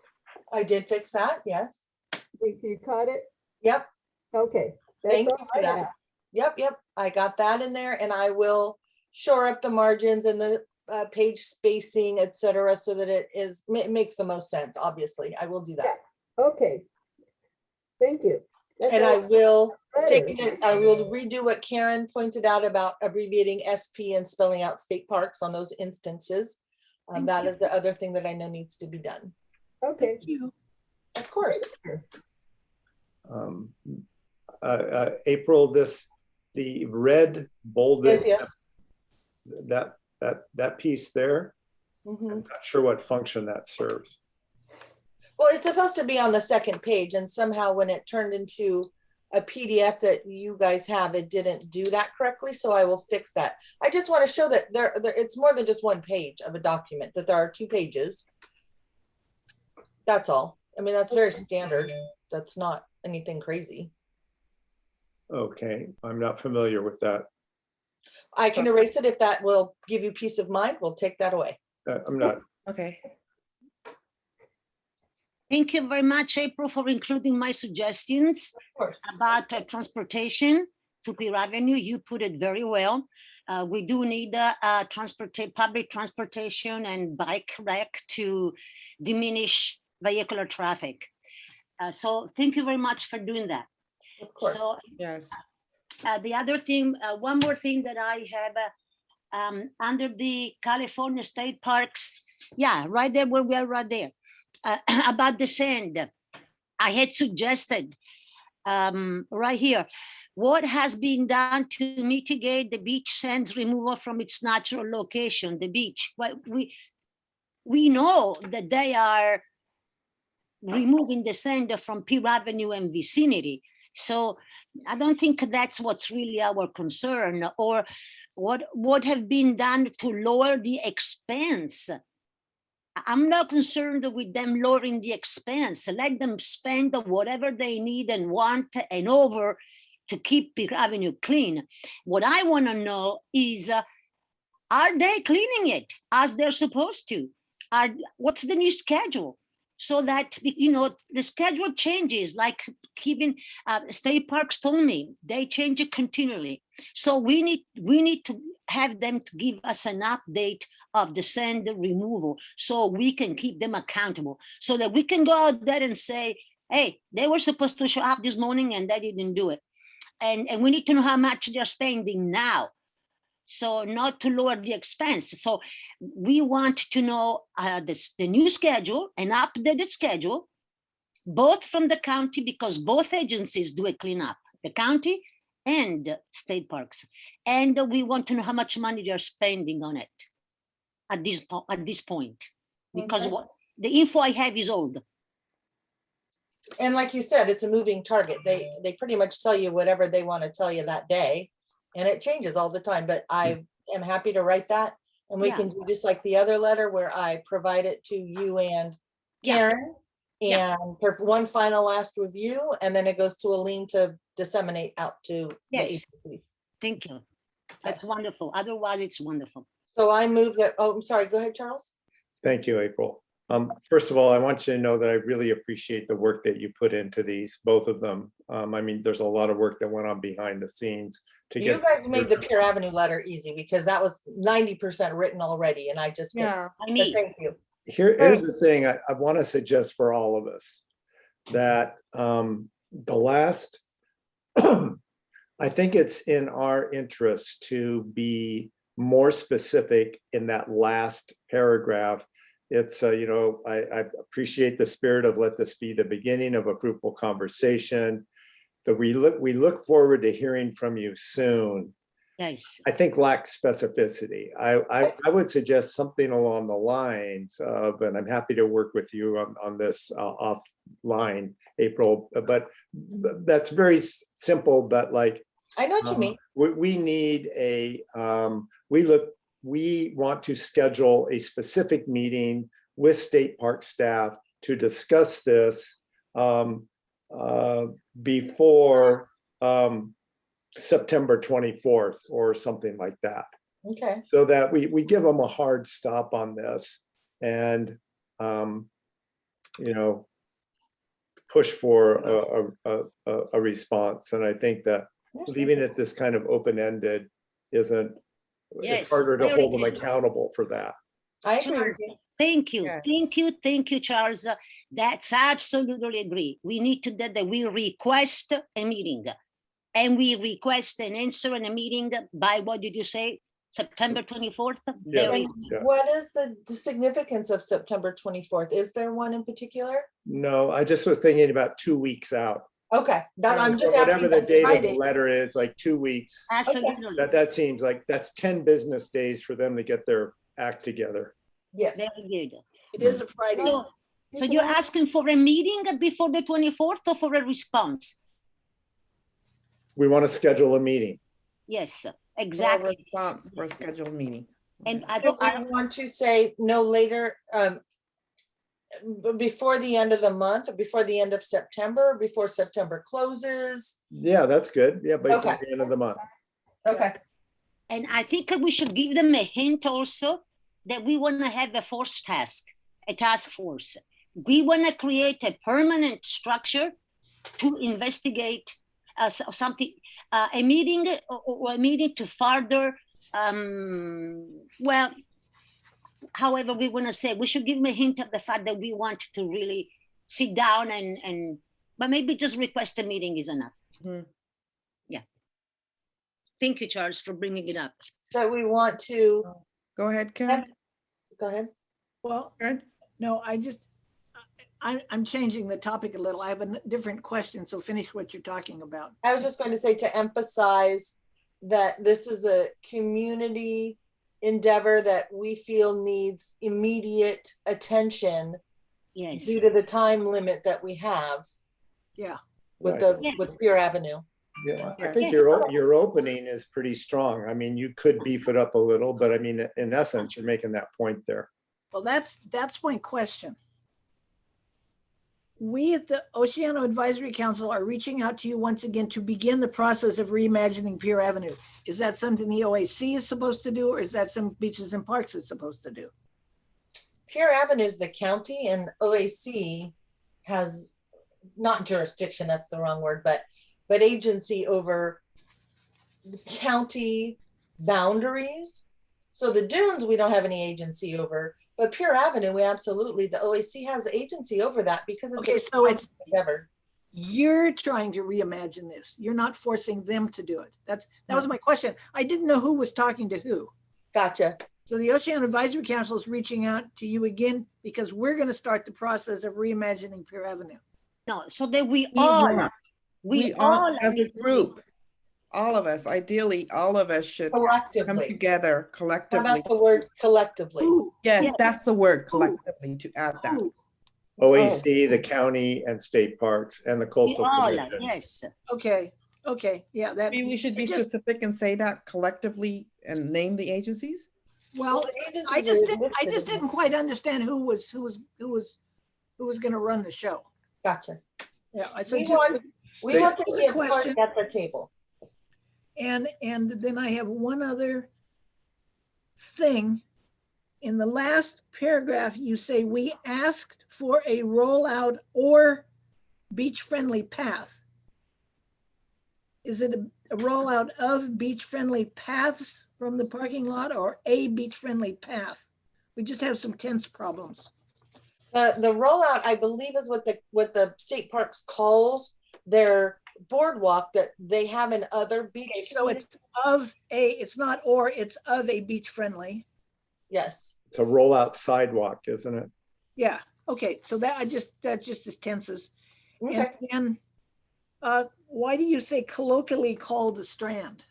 I did fix that. Yes. You caught it? Yep. Okay, that's Thank all you I for that. have. Yep. I got that in there and I will shore up the margins and the page spacing, etc., so that it makes the most sense. Obviously, I will do that. Okay. Thank you. That's And I all. will take Better. it, I will redo what Karen pointed out about abbreviating SP and spelling out state parks on those instances. Thank That you. is the other thing that I know needs to be done. Okay. Thank you. Of course. April, the red bolded, Yes, that piece there, Mhm. I'm not sure what function that serves. Well, it's supposed to be on the second page and somehow when it turned into a PDF that you guys have, it didn't do that correctly, so I will fix that. I just want to show that it's more than just one page of a document, that there are 2 pages. That's all. I mean, that's very standard. That's not anything crazy. Okay, I'm not familiar with that. I can erase it if that will give you peace of mind. We'll take that away. I'm not. Okay. Thank you very much, April, for including my suggestions Of course. about transportation to Peer Avenue. You put it very well. We do need public transportation and bike rack to diminish vehicular traffic. So thank you very much for doing that. Of course. So Yes. the other thing, one more thing that I have under the California State Parks, yeah, right there where we are right there, about the sand. I had suggested right here, what has been done to mitigate the beach sands removal from its natural location, the beach? Well, we know that they are removing the sand from Peer Avenue and vicinity. So I don't think that's what's really our concern, or what have been done to lower the expense. I'm not concerned with them lowering the expense. Let them spend whatever they need and want and over to keep Peer Avenue clean. What I want to know is, are they cleaning it as they're supposed to? What's the new schedule? So that, you know, the schedule changes, like keeping state parks told me, they change it continually. So we need to have them to give us an update of the sand removal so we can keep them accountable, so that we can go out there and say, hey, they were supposed to show up this morning and they didn't do it. And we need to know how much they're spending now. So not to lower the expense. So we want to know the new schedule, an updated schedule, both from the county, because both agencies do a cleanup, the county and state parks. And we want to know how much money they're spending on it at this point, because Okay. the info I have is old. And like you said, it's a moving target. They pretty much tell you whatever they want to tell you that day. And it changes all the time, but I am happy to write that. And we Yeah. can do just like the other letter where I provide it to you and Yeah. Karen. Yeah. And for one final last review, and then it goes to Aline to disseminate out to the Yes. agencies. Thank you. That's wonderful. Otherwise, it's wonderful. So I move that, oh, I'm sorry, go ahead, Charles. Thank you, April. First of all, I want you to know that I really appreciate the work that you put into these, both of them. I mean, there's a lot of work that went on behind the scenes to You get. guys made the Peer Avenue letter easy because that was 90% written already and I just fixed Yeah. it. I But mean, thank you. Here's the thing I want to suggest for all of us, that the last, I think it's in our interest to be more specific in that last paragraph. It's, you know, I appreciate the spirit of let this be the beginning of a fruitful conversation. That we look forward to hearing from you soon. yes. I think lacks specificity. I would suggest something along the lines of, and I'm happy to work with you on this offline, April, but that's very simple, but like, I know what you mean. we need a, we want to schedule a specific meeting with state park staff to discuss this before September 24th or something like that, Okay. so that we give them a hard stop on this and, you know, push for a response. And I think that leaving it this kind of open-ended isn't, Yes, it's harder to very hold them good. accountable for that. I agree Charles, with you. thank you, Yes. thank you, Charles. That's absolutely agree. We need to that we request a meeting, and we request an answer in a meeting by, what did you say, September 24th? Yeah. Very- Yeah. What is the significance of September 24th? Is there one in particular? No, I just was thinking about 2 weeks out. Okay, that I'm just Whatever asking. the that date of the Friday. letter is, like 2 weeks. Absolutely, That seems like that's 10 business days for them to get their act together. Yes. very good. It is a Friday. So you're asking for a meeting before the 24th or for a response? We want to schedule a meeting. Yes, Our exactly. response for a scheduled meeting. And I Do don't, we want to say no later, before the end of the month, or before the end of September, before September closes? Yeah, that's good. Yeah, by Okay. the end of the month. Okay. and I think we should give them a hint also that we want to have a force task, a task force. We want to create a permanent structure to investigate something, a meeting or a meeting to further, well, however we want to say, we should give them a hint of the fact that we want to really sit down and but maybe just request a meeting is enough. Mhm. Yeah. Thank you, Charles, for bringing it up. That we want to, Go ahead, Karen. go ahead. Well, Karen? no, I'm changing the topic a little. I have a different question, so finish what you're talking about. I was just going to say to emphasize that this is a community endeavor that we feel needs immediate attention Yes. due to the time limit that we have Yeah, with Right. the, Yes. with Pier Avenue. Yeah, I Yeah. think your opening is pretty strong. I mean, you could beef it up a little, but I mean, in essence, you're making that point there. well, that's my question. We at the Oceano Advisory Council are reaching out to you once again to begin the process of reimagining Pier Avenue. Is that something the OAC is supposed to do, or is that some Beaches and Parks is supposed to do? Pier Avenue is the county, and OAC has not jurisdiction, that's the wrong word, but agency over the county boundaries. So the dunes, we don't have any agency over, but Pier Avenue, we absolutely, the OAC has agency over that because it's. Okay, a so it's, endeavor. you're trying to reimagine this. You're not forcing them to do it. That was my question. I didn't know who was talking to who. Gotcha. So the Oceano Advisory Council is reaching out to you again because we're going to start the process of reimagining Pier Avenue. No, so that we We all, want- we all, all as a group, all of us, ideally, all of us should come Collectively. together How collectively. about the word collectively? Who? Yes, Yeah. that's the word, collectively, to add that. Who? OAC, the county and state parks and the we coastal all, commission. yes. Okay, yeah, that, Maybe we should be it just- specific and say that collectively and name the agencies? well, the I agencies just are didn't, listed. didn't quite understand who was going to run the show. Gotcha. Yeah, I said We just, want- We State- want to Here's a be a part question. at the table. and then I have one other thing. In the last paragraph, you say we asked for a rollout or beach-friendly path. Is it a rollout of beach-friendly paths from the parking lot or a beach-friendly path? We just have some tense problems. The rollout, I believe, is what the state parks calls their boardwalk that they have in other beach. Okay, so it's not or, it's of a beach-friendly. Yes. It's a rollout sidewalk, isn't it? Yeah, okay, so that just is tenses. Okay. And then, why do you say colloquially called the Strand?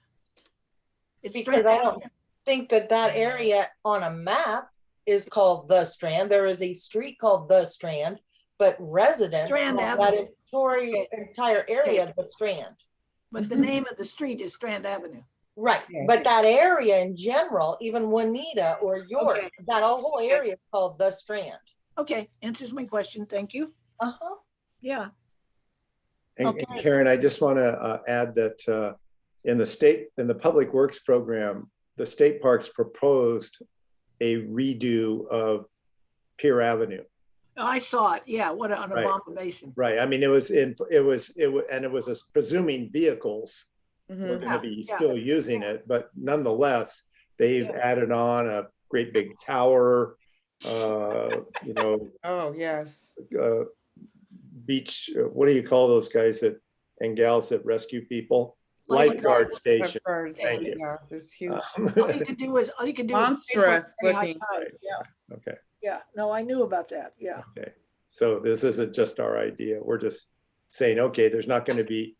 It's Because Strand I don't Avenue. think that area on a map is called the Strand. There is a street called the Strand, but residents Strand call that Avenue. entire area the Strand. But the name of the street is Strand Avenue. Right, Yeah. but that area in general, even Juanita or York, Okay. that whole area is called the Strand. Okay, answers my question, thank you. Uh-huh. Yeah, And Okay. Karen, I just want to add that in the Public Works program, the state parks proposed a redo of Pier Avenue. I saw it, yeah, what an Right. abomination. Right. I mean, it was presuming vehicles were Mhm. going to be Yeah, still using it, but nonetheless, they've Yeah. added on a great big tower, Oh, yes. beach, what do you call those guys and gals that rescue people? Lifeguard station. Lifeguards, Thank you. Yeah, this huge. All you could do is. Monstrous looking. Yeah, Okay, yeah, no, I knew about that, yeah. okay. So this isn't just our idea. We're just saying, okay, there's not going to be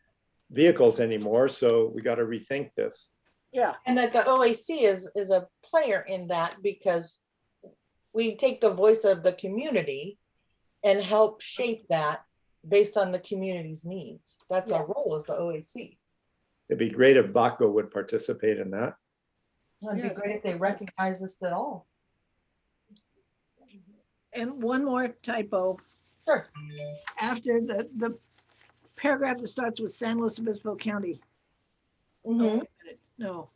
vehicles anymore, so we got to rethink this. Yeah, And that the OAC is a player in that because we take the voice of the community and help shape that based on the community's needs. That's our role as the OAC. it'd be great if Baco would participate in that. It'd be Yes. great if they recognize this at all. And one more typo. Sure. After the paragraph that starts with San Luis Obispo County. Oh, Mhm. wait a minute. No.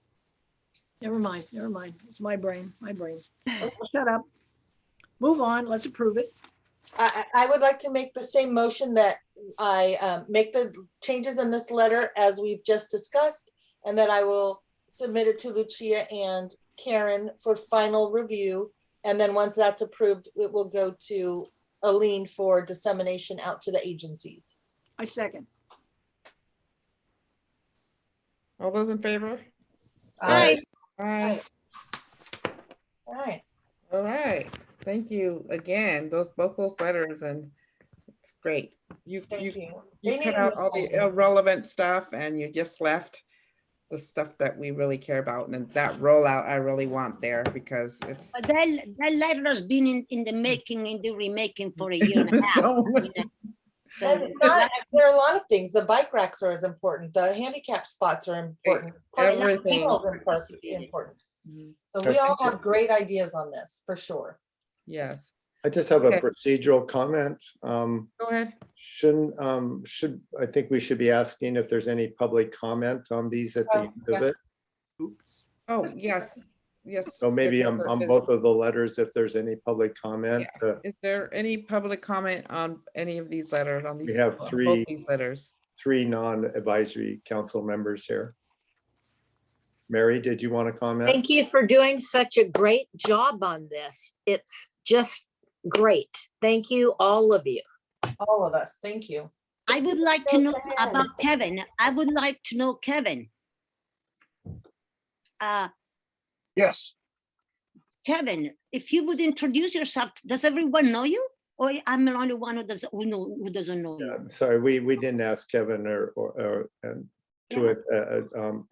Never mind. It's my brain. Shut up. Move on. Let's approve it. I would like to make the same motion that I make the changes in this letter as we've just discussed, and that I will submit it to Lucia and Karen for final review. And then once that's approved, it will go to Aline for dissemination out to the agencies. I second. All those in favor? Aye. Aye. All right. All right. Thank you again. Both those letters, and it's great. You Thank you. you They cut need out to all the know. irrelevant stuff, and you just left the stuff that we really care about. And that rollout I really want there, because it's But that letter has been in the making, in the remaking for a year and a half. So- I mean, so And there are a lot of things. The bike racks are as important. The handicap spots are important. Everything. Important. Mhm. So we all have great ideas on this, for sure. Yes. I just have a Okay. procedural comment. Go ahead. I think we should be asking if there's any public comment on these at the end of yeah. it. Oops. Oh, yes. Yes. So maybe Yes, on there both of the letters, if there's any public comment. is there any public comment on any of these letters, on these? have on three. both these letters. 3 non-advisory council members here. Mary, did you want to comment? Thank you for doing such a great job on this. It's just great. Thank you, all of you. All of us. Thank you. I would like to know Go about Kevin. I would like to know Kevin. Yes, Kevin, if you would introduce yourself, does everyone know you? Or I'm the only one who doesn't know you? I'm sorry, we didn't ask Kevin or to it.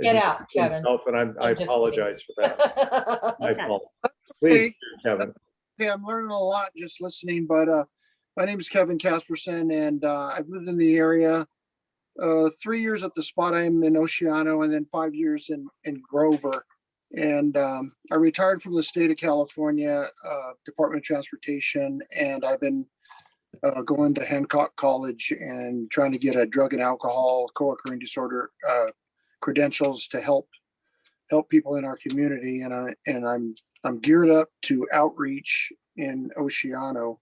Get out, Kevin. himself, and I I'm just kidding. apologize for that. I Okay. apologize. Please, Hey. Kevin. yeah, I'm learning a lot just listening, but my name is Kevin Casperson, and I've lived in the area 3 years at the spot I'm in Oceano, and then 5 years in Grover. And I retired from the state of California, Department of Transportation, and I've been going to Hancock College and trying to get a drug and alcohol co-occurring disorder credentials to help people in our community. And I'm geared up to outreach in Oceano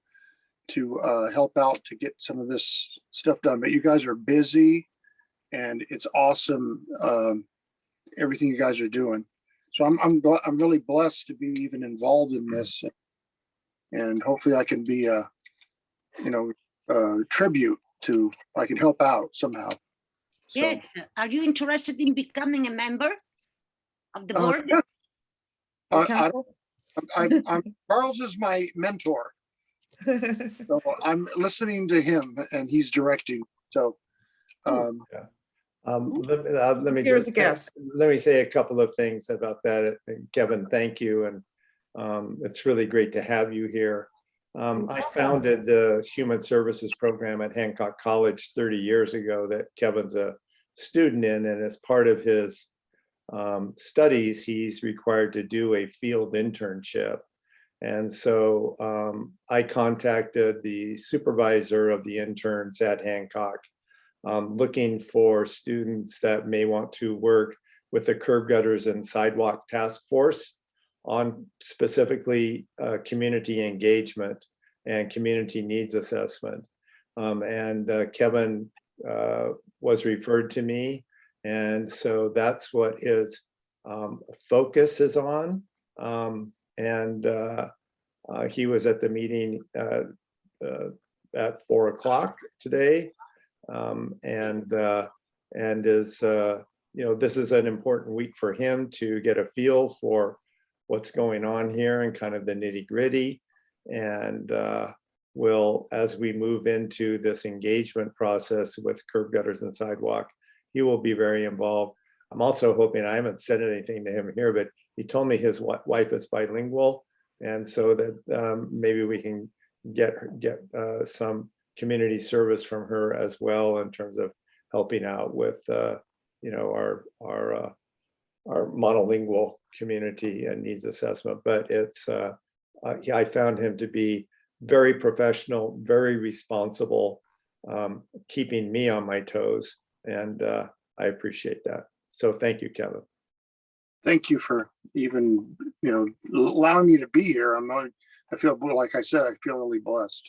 to help out to get some of this stuff done. But you guys are busy, and it's awesome everything you guys are doing. So I'm really blessed to be even involved in this, and hopefully I can be a tribute to, I can help out somehow. So, Yes. Are you interested in becoming a member of the Uh, board? yeah. The I- council? Charles is my mentor, so I'm listening to him and he's directing. So, Let me Here's a just guess. let me say a couple of things about that. Kevin, thank you, and it's really great to have you here. I founded the Human Services Program at Hancock College 30 years ago that Kevin's a student in, and as part of his studies, he's required to do a field internship. And so I contacted the supervisor of the interns at Hancock, looking for students that may want to work with the Curb Gutters and Sidewalk Task Force on specifically community engagement and community needs assessment. Kevin was referred to me, and so that's what his focus is on. He was at the meeting at 4 o'clock today, and is this is an important week for him to get a feel for what's going on here and kind of the nitty gritty. And will, as we move into this engagement process with Curb Gutters and Sidewalk, he will be very involved. I'm also hoping, I haven't said anything to him here, but he told me his wife is bilingual. And so that maybe we can get some community service from her as well in terms of helping out with our monolingual community and needs assessment. But I found him to be very professional, very responsible, keeping me on my toes, and I appreciate that. So thank you, Kevin. Thank you for even, allowing me to be here. I feel, like I said, I feel really blessed.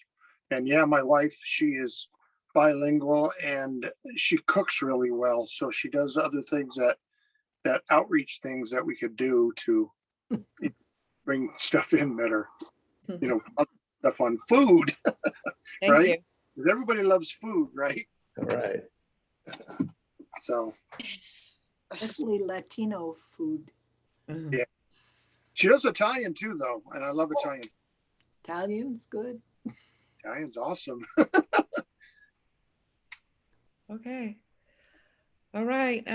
And yeah, my wife, she is bilingual and she cooks really well. So she does other things that outreach things that we could do to bring stuff in that are, stuff on food, Thank right? you. Because everybody loves food, right? All right. So Especially Latino food. Mhm. yeah. She does Italian too, though. And I love Italian. Italian's good. Italian's awesome. Okay. All right.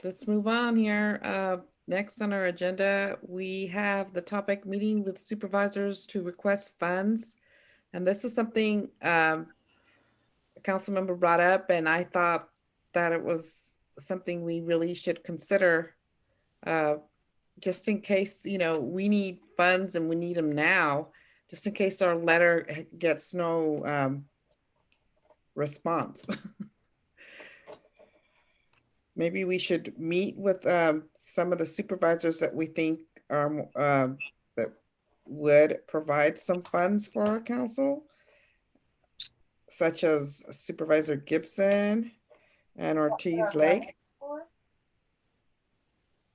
Let's move on here. Next on our agenda, we have the topic meeting with supervisors to request funds. And this is something a council member brought up, and I thought that it was something we really should consider, just in case, we need funds and we need them now, just in case our letter gets no response. Maybe we should meet with some of the supervisors that we think are that would provide some funds for our council, such as Supervisor Gibson and Ortiz Lake.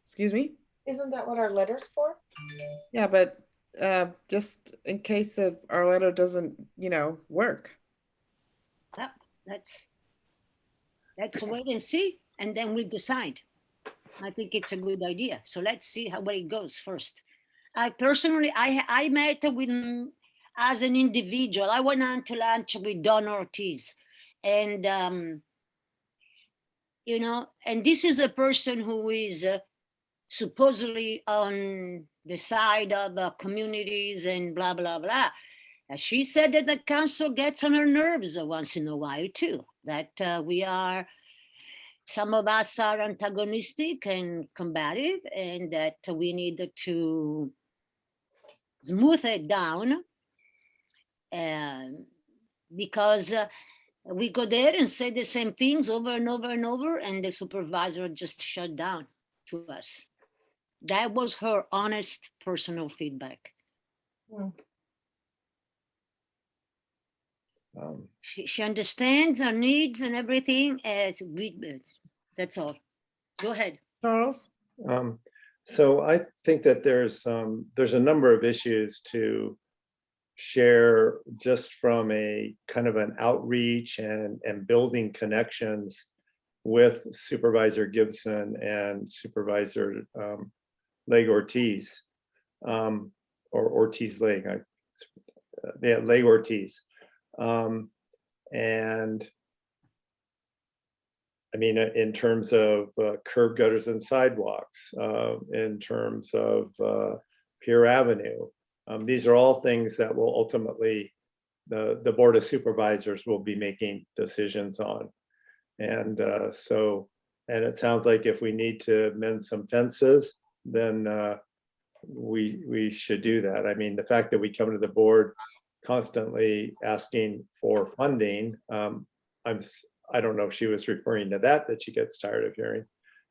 Excuse me? Isn't that what our letter's for? Yeah, but just in case of our letter doesn't, work. Yep, let's wait and see, and then we'll decide. I think it's a good idea. So let's see how it goes first. I personally, I met with, as an individual, I went on to lunch with Don Ortiz, and and this is a person who is supposedly on the side of the communities and blah blah blah. She said that the council gets on her nerves once in a while too. That some of us are antagonistic and combative, and that we need to smooth it down, because we go there and say the same things over and over and over, and the supervisor just shut down to us. That was her honest personal feedback. She understands our needs and everything. That's all. Go ahead. Charles? So I think that there's a number of issues to share just from a kind of an outreach and building connections with Supervisor Gibson and Supervisor Leg Ortiz, or Ortiz Leg, Leg Ortiz. And I mean, in terms of curb gutters and sidewalks, in terms of Pier Avenue, these are all things that will ultimately, the Board of Supervisors will be making decisions on. And and it sounds like if we need to mend some fences, then we should do that. I mean, the fact that we come to the board constantly asking for funding, I don't know if she was referring to that she gets tired of hearing.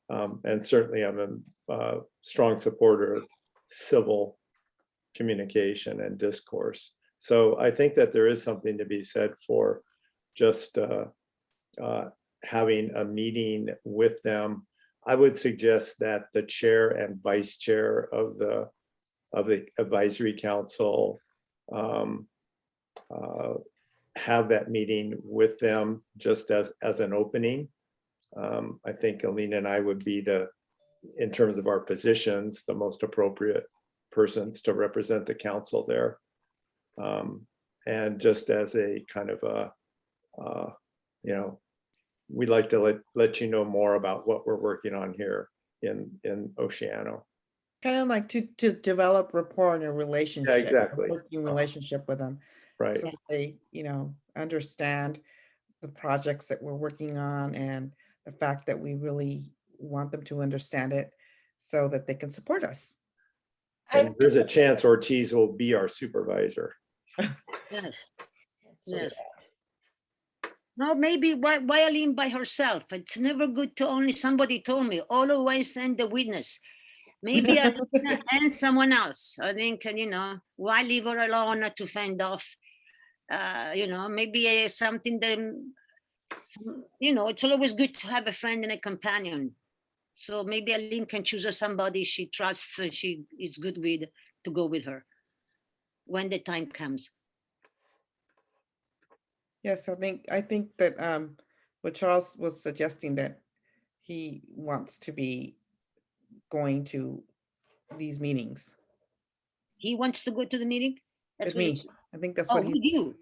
And certainly I'm a strong supporter of civil communication and discourse. So I think that there is something to be said for just having a meeting with them. I would suggest that the chair and vice chair of the advisory council have that meeting with them just as an opening. I think Alina and I would be in terms of our positions, the most appropriate persons to represent the council there. And just as a kind of we'd like to let you know more about what we're working on here in Oceano. Kind of like to develop rapport and a relationship, Yeah, exactly. a working relationship with them. Right. So that they, understand the projects that we're working on and the fact that we really want them to understand it so that they can support us. And there's a chance Ortiz will be our supervisor. Yes. So Yes. sad. No, maybe Eileen by herself. It's never good to only somebody told me. Always send the witness. Maybe Eileen and someone else. I think, you know, why leave her alone to fend off? You know, maybe something that, you know, it's always good to have a friend and a companion. So maybe Eileen can choose somebody she trusts and she is good with to go with her when the time comes. Yes, I think that what Charles was suggesting, that he wants to be going to these meetings He wants to go to the meeting? with what he me. said. I think that's Oh, what with he, you.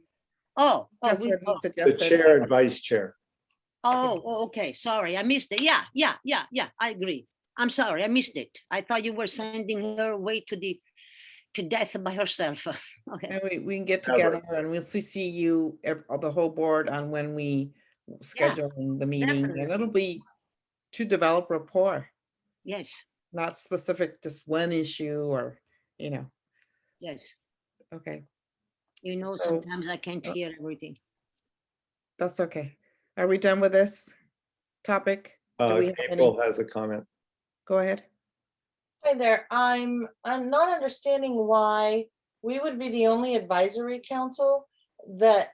Oh, that's with, what he oh, The suggested. chair and vice chair. okay. Sorry, I missed it. Yeah. I agree. I'm sorry, I missed it. I thought you were sending her away to death by herself. Okay. And we can get Never. together and we'll see you, the whole board, on when we schedule the meeting, definitely. and it'll be to develop rapport, Yes. not specific, just one issue or, Yes. okay, You know, So, sometimes I can't hear everything. that's okay. Are we done with this topic? Do we have any? April has a comment. Go ahead. Hi there. I'm not understanding why we would be the only advisory council that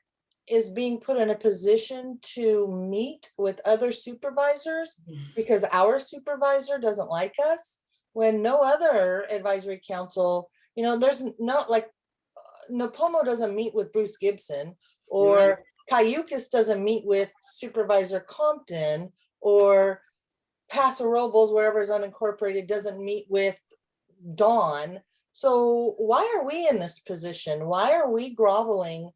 is being put in a position to meet with other supervisors because our supervisor doesn't like us, when no other advisory council, there's not like Napomo doesn't meet with Bruce Gibson, or Cayucas doesn't meet with Supervisor Compton, or Paso Robles, wherever is unincorporated, doesn't meet with Dawn. So why are we in this position? Why are we groveling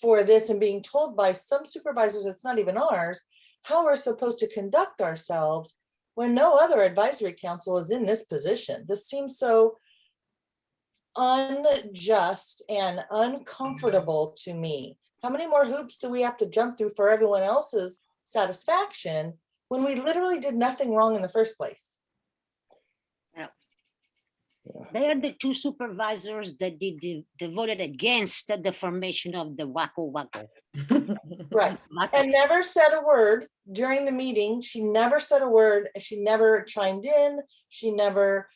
for this and being told by some supervisors, it's not even ours, how we're supposed to conduct ourselves when no other advisory council is in this position? This seems so unjust and uncomfortable to me. How many more hoops do we have to jump through for everyone else's satisfaction when we literally did nothing wrong in the first place? They are the two supervisors that voted against the formation of the Waco Waco. Right. And never said a word during the meeting. She never said a word. She never chimed in. She never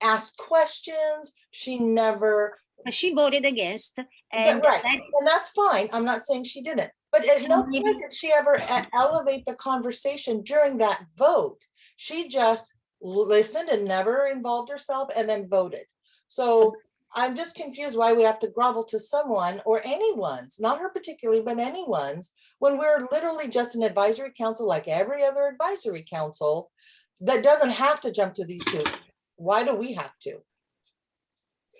asked questions. She never. She voted against. And right. And that's fine. I'm not saying she didn't. But at no point did she ever elevate the conversation during that vote. She just listened and never involved herself and then voted. So I'm just confused why we have to grovel to someone or anyone's, not her particularly, but anyone's, when we're literally just an advisory council like every other advisory council that doesn't have to jump to these hoops. Why do we have to?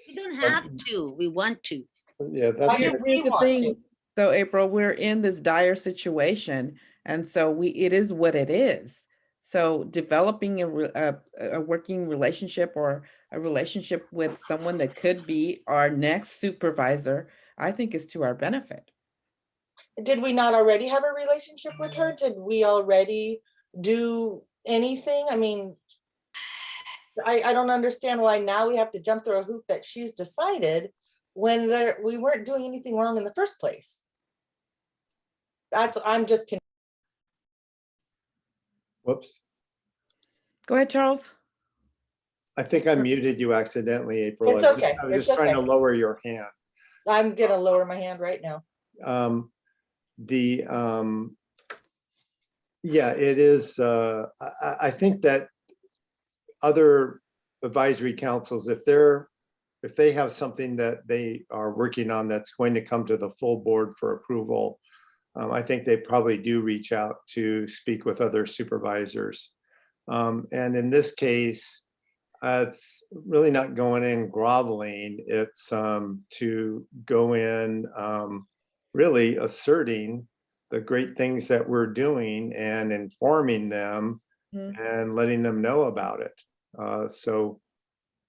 We don't have to. We want to. Yeah, that's Why do we Here's the want thing, to? though, April, we're in this dire situation, and so it is what it is. So developing a working relationship, or a relationship with someone that could be our next supervisor, I think is to our benefit. Did we not already have a relationship with her? Did we already do anything? I mean, I don't understand why now we have to jump through a hoop that she's decided when we weren't doing anything wrong in the first place. I'm just. Whoops. Go ahead, Charles. I think I muted you accidentally, April. It's okay. I was just trying to lower your hand. I'm gonna lower my hand right now. Yeah, it is. I think that other advisory councils, if they have something that they are working on that's going to come to the full board for approval, I think they probably do reach out to speak with other supervisors. And in this case, it's really not going in groveling. It's to go in really asserting the great things that we're doing and informing them and letting them know about it. So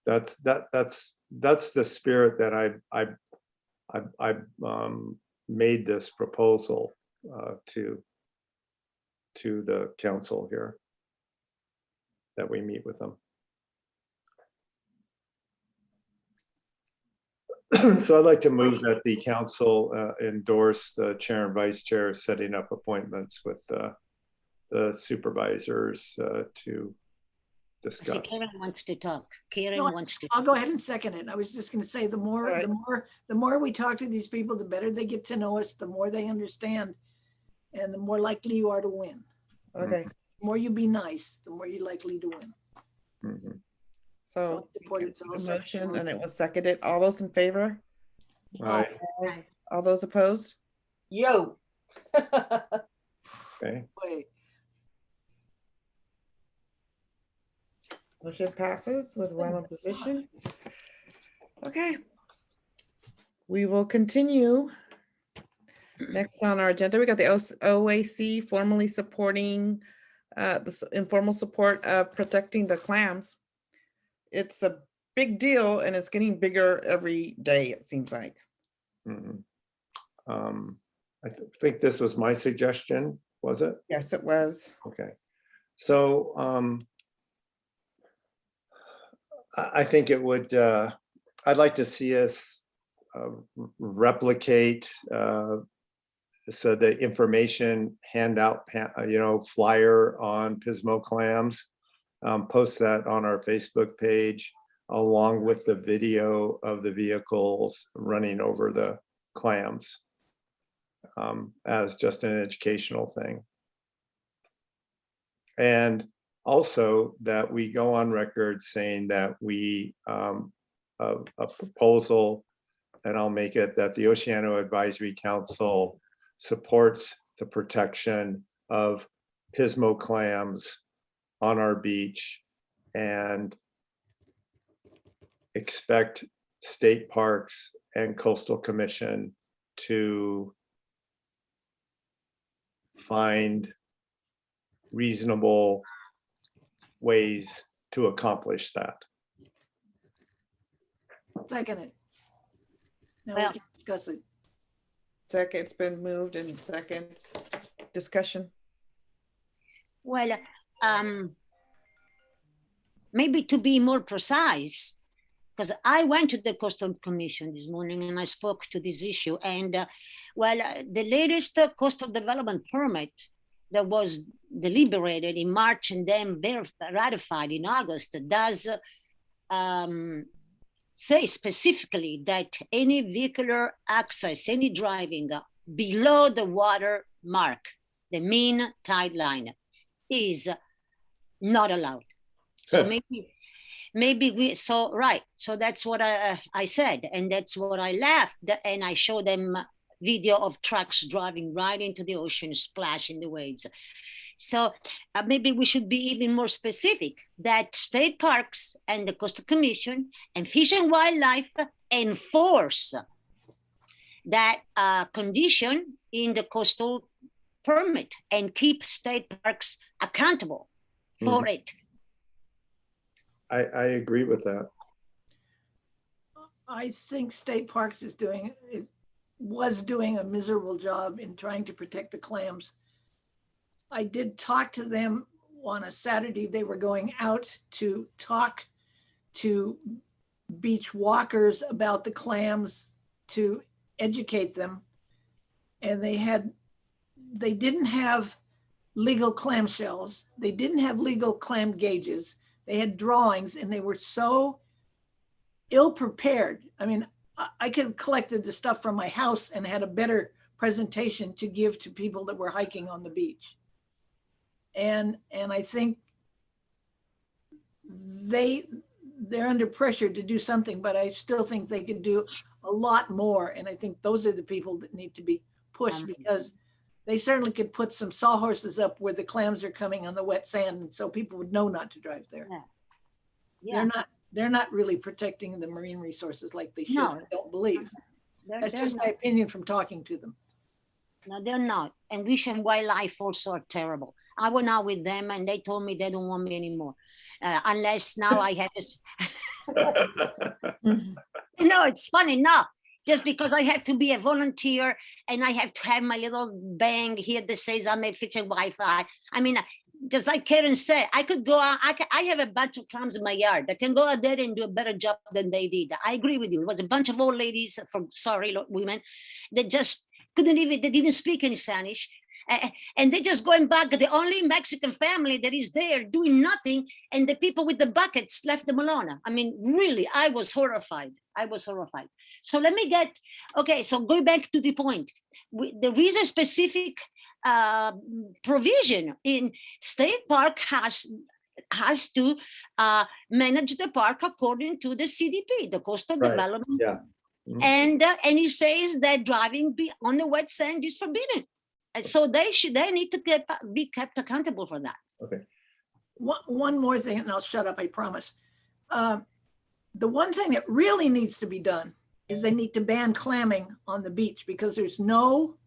that's the spirit that I've made this proposal to. to the council here, that we meet with them. So I'd like to move that the council endorse the chair and vice chair setting up appointments with the supervisors to See, discuss. Karen wants to talk. Karen No, wants to. I'll go ahead and second it. I was just gonna say, All right. the more we talk to these people, the better they get to know us, the more they understand, and the more likely you are to win. Okay, The more you be nice, the more you're likely to win. Mhm. So so support it, so I'll the second. motion and it was seconded. All those in favor? Right, All those opposed? Yo. okay. Wait, Motion passes with one opposition. Okay. We will continue. Next on our agenda, we got the OAC formally supporting the informal support of protecting the clams. It's a big deal and it's getting bigger every day, it seems like. Mhm. I think this was my suggestion, was it? Yes, it was. Okay. So I think it would, I'd like to see us replicate so the information handout, flyer on Pismo clams, post that on our Facebook page, along with the video of the vehicles running over the clams, as just an educational thing. And also that we go on record saying that we, a proposal, and I'll make it that the Oceano Advisory Council supports the protection of Pismo clams on our beach and expect state parks and coastal commission to find reasonable ways to accomplish that. second it. Now we Well- can discuss it. Second, it's been moved and second discussion. Well, maybe to be more precise, because I went to the Coastal Commission this morning and I spoke to this issue. And the latest coastal development permit that was deliberated in March and then ratified in August does say specifically that any vehicular access, any driving below the water mark, the mean tide line, is not allowed. So so that's what I said, and that's what I left, and I showed them video of trucks driving right into the ocean, splashing the waves. So maybe we should be even more specific that state parks and the Coastal Commission and Fish and Wildlife enforce that condition in the coastal permit and keep state parks accountable for it. I agree with that. I think state parks was doing a miserable job in trying to protect the clams. I did talk to them on a Saturday. They were going out to talk to beach walkers about the clams to educate them. And they didn't have legal clam shells. They didn't have legal clam gauges. They had drawings and they were so ill prepared. I mean, I could have collected the stuff from my house and had a better presentation to give to people that were hiking on the beach. And I think they're under pressure to do something, but I still think they could do a lot more. And I think those are the people that need to be pushed, because they certainly could put some sawhorses up where the clams are coming on the wet sand, and so people would know not to drive there. Yeah. They're not really protecting the marine resources like they should. No. I don't believe. That's They're just my opinion from talking to them. No, they're not. And Fish and Wildlife also are terrible. I went out with them and they told me they don't want me anymore. Unless now I have this. No, it's funny. No, just because I have to be a volunteer and I have to have my little bang here that says I'm a fixing Wi-Fi. I mean, just like Karen said, I could go out, I have a bunch of clams in my yard that can go out there and do a better job than they did. I agree with you. It was a bunch of old ladies, women, that just couldn't even, they didn't speak any Spanish. And they're just going back, the only Mexican family that is there doing nothing, and the people with the buckets left them alone. I mean, really, I was horrified. So let me get, okay, so going back to the point, there is a specific provision in State Park has to manage the park according to the CDP, the Coastal Right, Development. yeah. Mhm. And it says that driving on the wet sand is forbidden. And so they need to be kept accountable for that. Okay. One more thing, and I'll shut up, I promise. The one thing that really needs to be done is they need to ban clamming on the beach, because there's no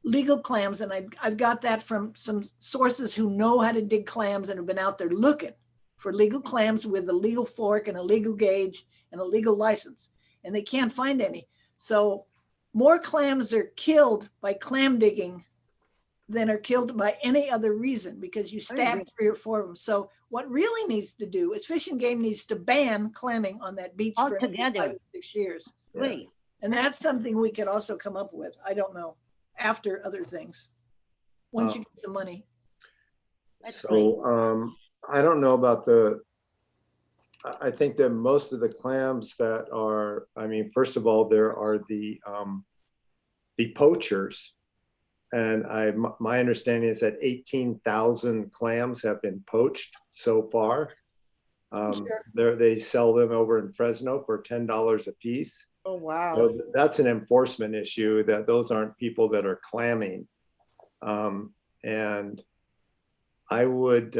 legal clams. And I've got that from some sources who know how to dig clams and have been out there looking for legal clams with a legal fork and a legal gauge and a legal license. And they can't find any. So more clams are killed by clam digging than are killed by any other reason, because you stab 3 or 4 of them. So what really needs to do is Fish and Game needs to ban clamming on that beach for Altogether. 5 or 6 years. Great. And that's something we could also come up with. I don't know, after other things, once you get the money. That's So I don't know about I think that most of the clams that are, I mean, first of all, there are the poachers. And my understanding is that 18,000 clams have been poached so far. They sell them over in Fresno for $10 a piece. Oh, wow. So that's an enforcement issue, that those aren't people that are clamming. And I would,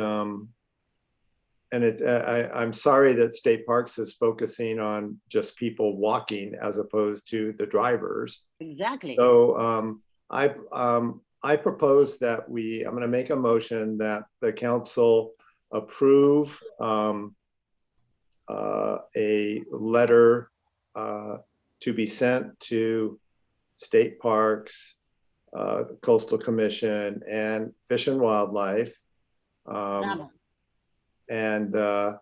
and I'm sorry that State Parks is focusing on just people walking as opposed to the drivers. Exactly. So I propose that I'm going to make a motion that the council approve a letter to be sent to State Parks, Coastal Commission, and Fish and Wildlife, and that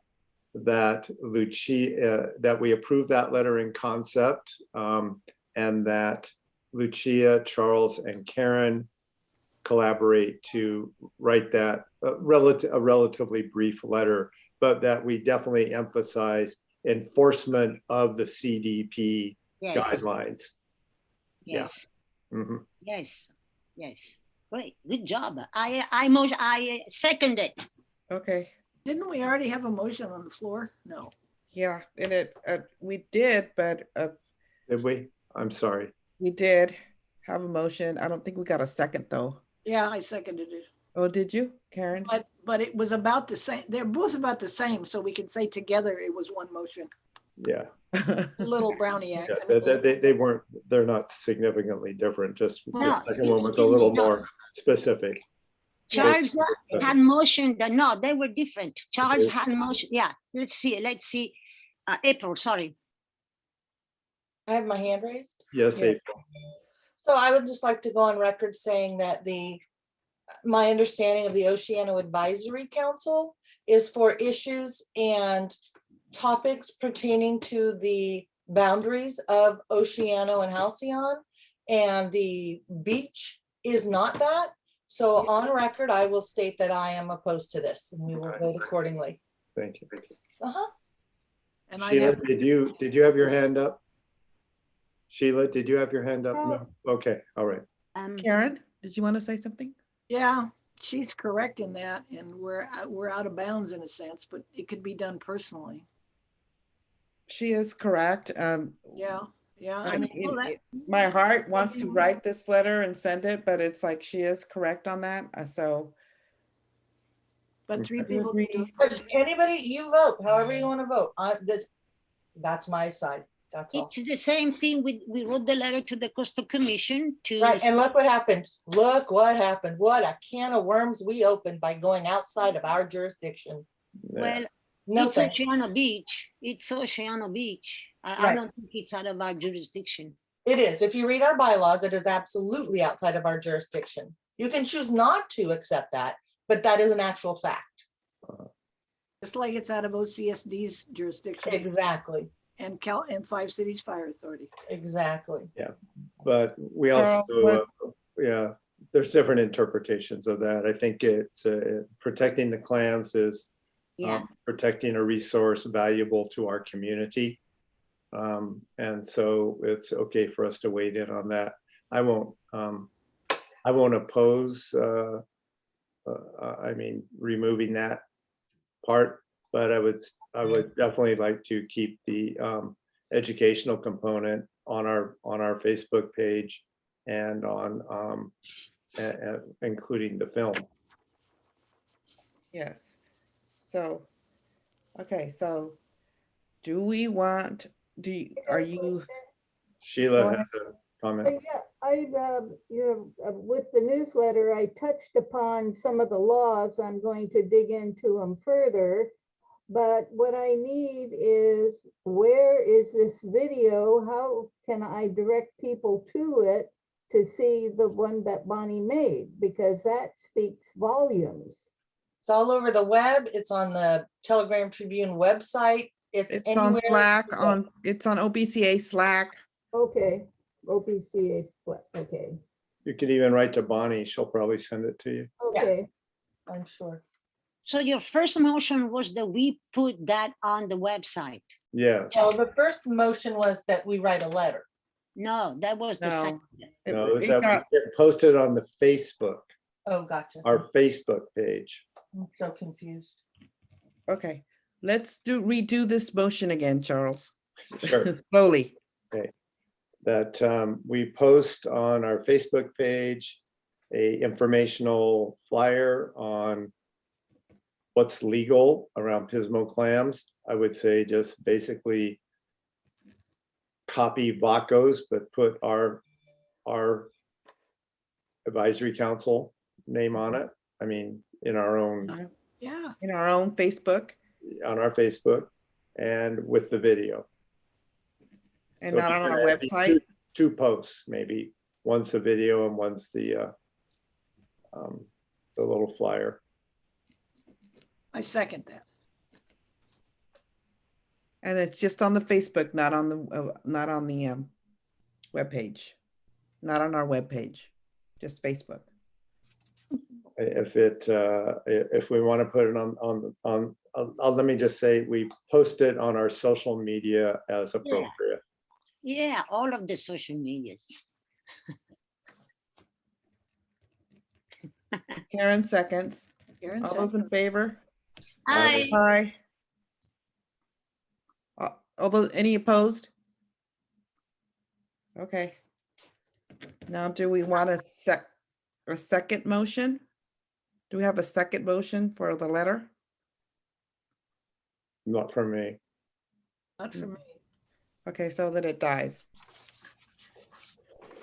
that we approve that letter in concept, and that Lucia, Charles, and Karen collaborate to write that a relatively brief letter, but that we definitely emphasize enforcement of the CDP guidelines. Yes. Yeah. Mm-hmm. Yes. Great. Good job. I second it. Okay. Didn't we already have a motion on the floor? No. Yeah, and we did, but Did we? I'm sorry. we did have a motion. I don't think we got a second though. Yeah, I seconded it. Oh, did you, Karen? But it was about the same. They're both about the same, so we can say together it was one motion. Yeah. A little brownie act. Yeah, they're not significantly different. Just No, the second one was a little no. more specific. Charles had motioned that, no, they were different. Charles had motion. Yeah, let's see. April, sorry. I have my hand raised. Yes, Yeah. April. So I would just like to go on record saying that my understanding of the Oceano Advisory Council is for issues and topics pertaining to the boundaries of Oceano and Halcyon, and the beach is not that. So on record, I will state that I am opposed to this, and we will vote accordingly. Thank you. And I Sheila, have, did you have your hand up? Sheila, did you have your hand up? No. Okay. All right. Karen, did you want to say something? yeah, she's correct in that, and we're out of bounds in a sense, but it could be done personally. She is correct. Yeah. I I mean, mean, my heart wants to write this letter and send it, but it's like she is correct on that. So but 3 people. agree. can do it If personally. anybody, you vote, however you want to vote. That's my side. That's all. It's the same thing. We wrote the letter to the Coastal Commission to. Right, and look what happened. Look what happened. What a can of worms we opened by going outside of our jurisdiction. Yeah. Well, No it's thanks. Oceano Beach. It's Oceano Beach. I Right. don't think it's out of our jurisdiction. It is. If you read our bylaws, it is absolutely outside of our jurisdiction. You can choose not to accept that, but that is an actual fact. Just like it's out of OCSD's jurisdiction Exactly, and Five Cities Fire Authority. exactly. But we also, what- yeah, there's different interpretations of that. I think it's protecting the clams is Yeah, protecting a resource valuable to our community. And so it's okay for us to wade in on that. I won't oppose, I mean, removing that part, but I would definitely like to keep the educational component on our Facebook page and on including the film. Yes. So, okay, so do we want, are you, Sheila Go has ahead. a comment. Yeah, with the newsletter, I touched upon some of the laws. I'm going to dig into them further. But what I need is, where is this video? How can I direct people to it to see the one that Bonnie made? Because that speaks volumes. It's all over the web. It's on the Telegram Tribune website. It's it's on anywhere. Slack, it's on OBCA Slack. Okay, OPCA, okay, You could even write to Bonnie. She'll probably send it to you. okay. I'm sure. so your first motion was that we put that on the website. Yes. So the first motion was that we write a letter. No, that was the No. second. No, It it's that got- we get posted on the Facebook, Oh, gotcha. our Facebook page. I'm so confused. Okay, let's redo this motion again, Charles. Sure. Slowly. That we post on our Facebook page a informational flyer on what's legal around Pismo clams. I would say just basically copy Vaco's, but put our advisory council name on it. I mean, in our own, Yeah, In our own Facebook on our Facebook and with the video. and So not on our it'd be website. two posts, maybe. One's the video and one's the little flyer. I second that. And it's just on the Facebook, not on the webpage, not on our webpage, just Facebook. If we want to put it on, let me just say, we post it on our social media as appropriate. Yeah, all of the social medias. Karen seconds. Karen All those second. in favor? I, Aye. Although, any opposed? Okay. Now, do we want a second motion? Do we have a second motion for the letter? Not for me. Not for me. Okay, so that it dies.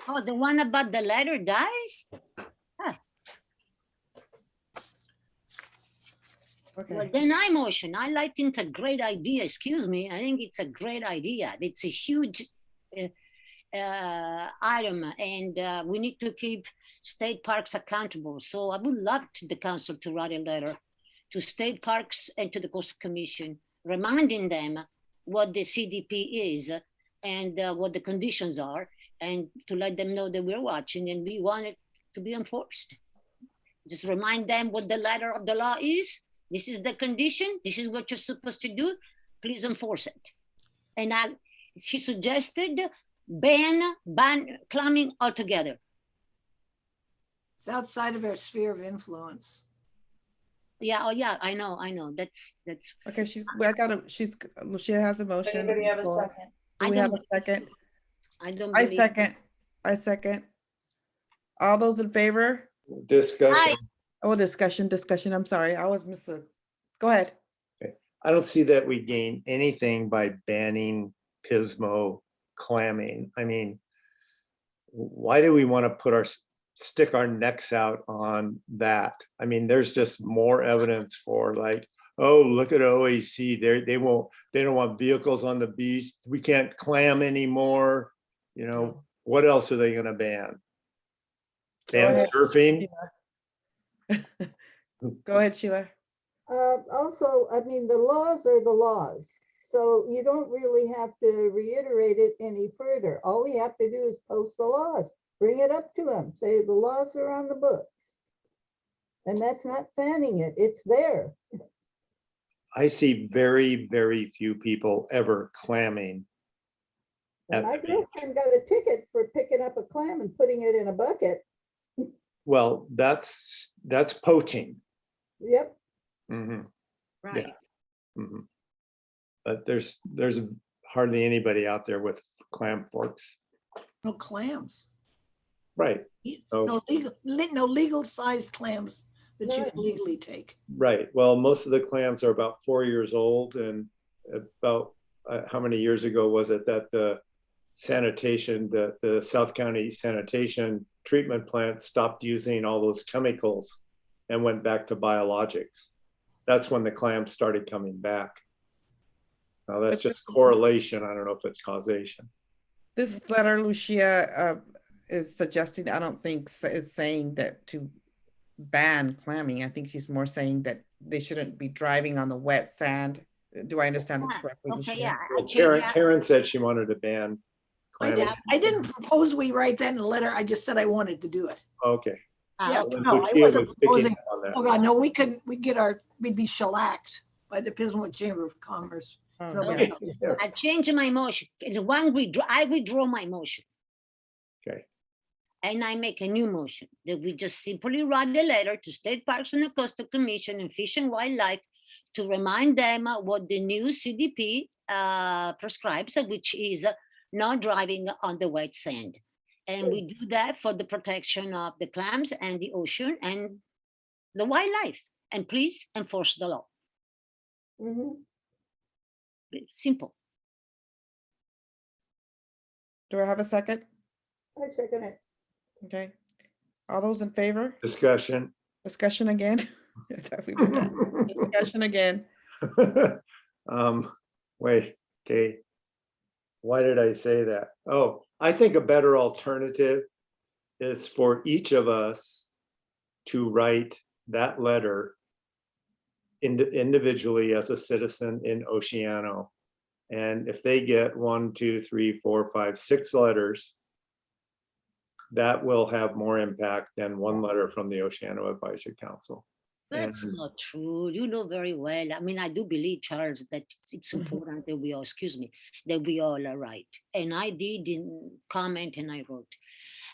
oh, the one about the letter dies? Well, Okay, then I motion. I like it's a great idea. Excuse me. I think it's a great idea. It's a huge item, and we need to keep state parks accountable. So I would love the council to write a letter to state parks and to the Coastal Commission, reminding them what the CDP is and what the conditions are, and to let them know that we're watching and we want it to be enforced. Just remind them what the letter of the law is. This is the condition. This is what you're supposed to do. Please enforce it. And she suggested ban clamming altogether. It's outside of our sphere of influence. Yeah. Oh, yeah. I know. That's. okay, she has a motion. Anybody have a Floor. second? Do we have a second? I don't. I believe- second. All those in favor? Discussion. Oh, discussion. I'm sorry. I was go ahead. I don't see that we gain anything by banning Pismo clamming. I mean, why do we want to stick our necks out on that? I mean, there's just more evidence for like oh, look at OAC, they don't want vehicles on the beach. We can't clam anymore. You know, what else are they gonna ban? Ban ahead. surfing? Go ahead, Sheila. Also, I mean, the laws are the laws. So you don't really have to reiterate it any further. All we have to do is post the laws, bring it up to them, say the laws are on the books. And that's not fanning it, it's there. I see very, very few people ever clamming. And At my the beach. girlfriend got a ticket for picking up a clam and putting it in a bucket. Well, that's poaching. Yep. Mhm, Right. mhm. But there's hardly anybody out there with clam forks. No clams. Right, No legal sized clams that you Right. can legally take. right. Well, most of the clams are about 4 years old, and about how many years ago was it that the sanitation, the South County sanitation treatment plant stopped using all those chemicals and went back to biologics. That's when the clams started coming back. Now that's just correlation. I don't know if it's causation. This letter, Lucia, is suggesting, I don't think is saying that to ban clamming. I think she's more saying that they shouldn't be driving on the wet sand. Do I understand this correctly, Okay, Lucia? yeah. I Well, changed that. Karen said she wanted to ban I clamming. didn't propose we write that in a letter. I just said I wanted to do it. Okay. Yeah, Okay. no, I Lucia wasn't was picking proposing. up on that. Oh God, no, we'd be shellacked by the Pismo Chamber of Commerce. Oh, if yeah. nobody else. Yeah. I changed my motion. The one I withdraw my motion. Okay. And I make a new motion that we just simply write a letter to State Parks and the Coastal Commission and Fish and Wildlife to remind them what the new CDP prescribes, which is not driving on the wet sand. And we do that for the protection of the clams and the ocean and the wildlife. And please enforce the law. Mhm. Simple. Do I have a second? I second it. Okay. All those in favor? Discussion. Discussion again? I thought we were done. Discussion again. Wait, okay. Why did I say that? Oh, I think a better alternative is for each of us to write that letter individually as a citizen in Oceano. And if they get 1, 2, 3, 4, 5, 6 letters, that will have more impact than one letter from the Oceano Advisory Council. That's And- not true. You know very well. I mean, I do believe, Charles, that it's important that we all, that we all are right. And I did comment and I wrote.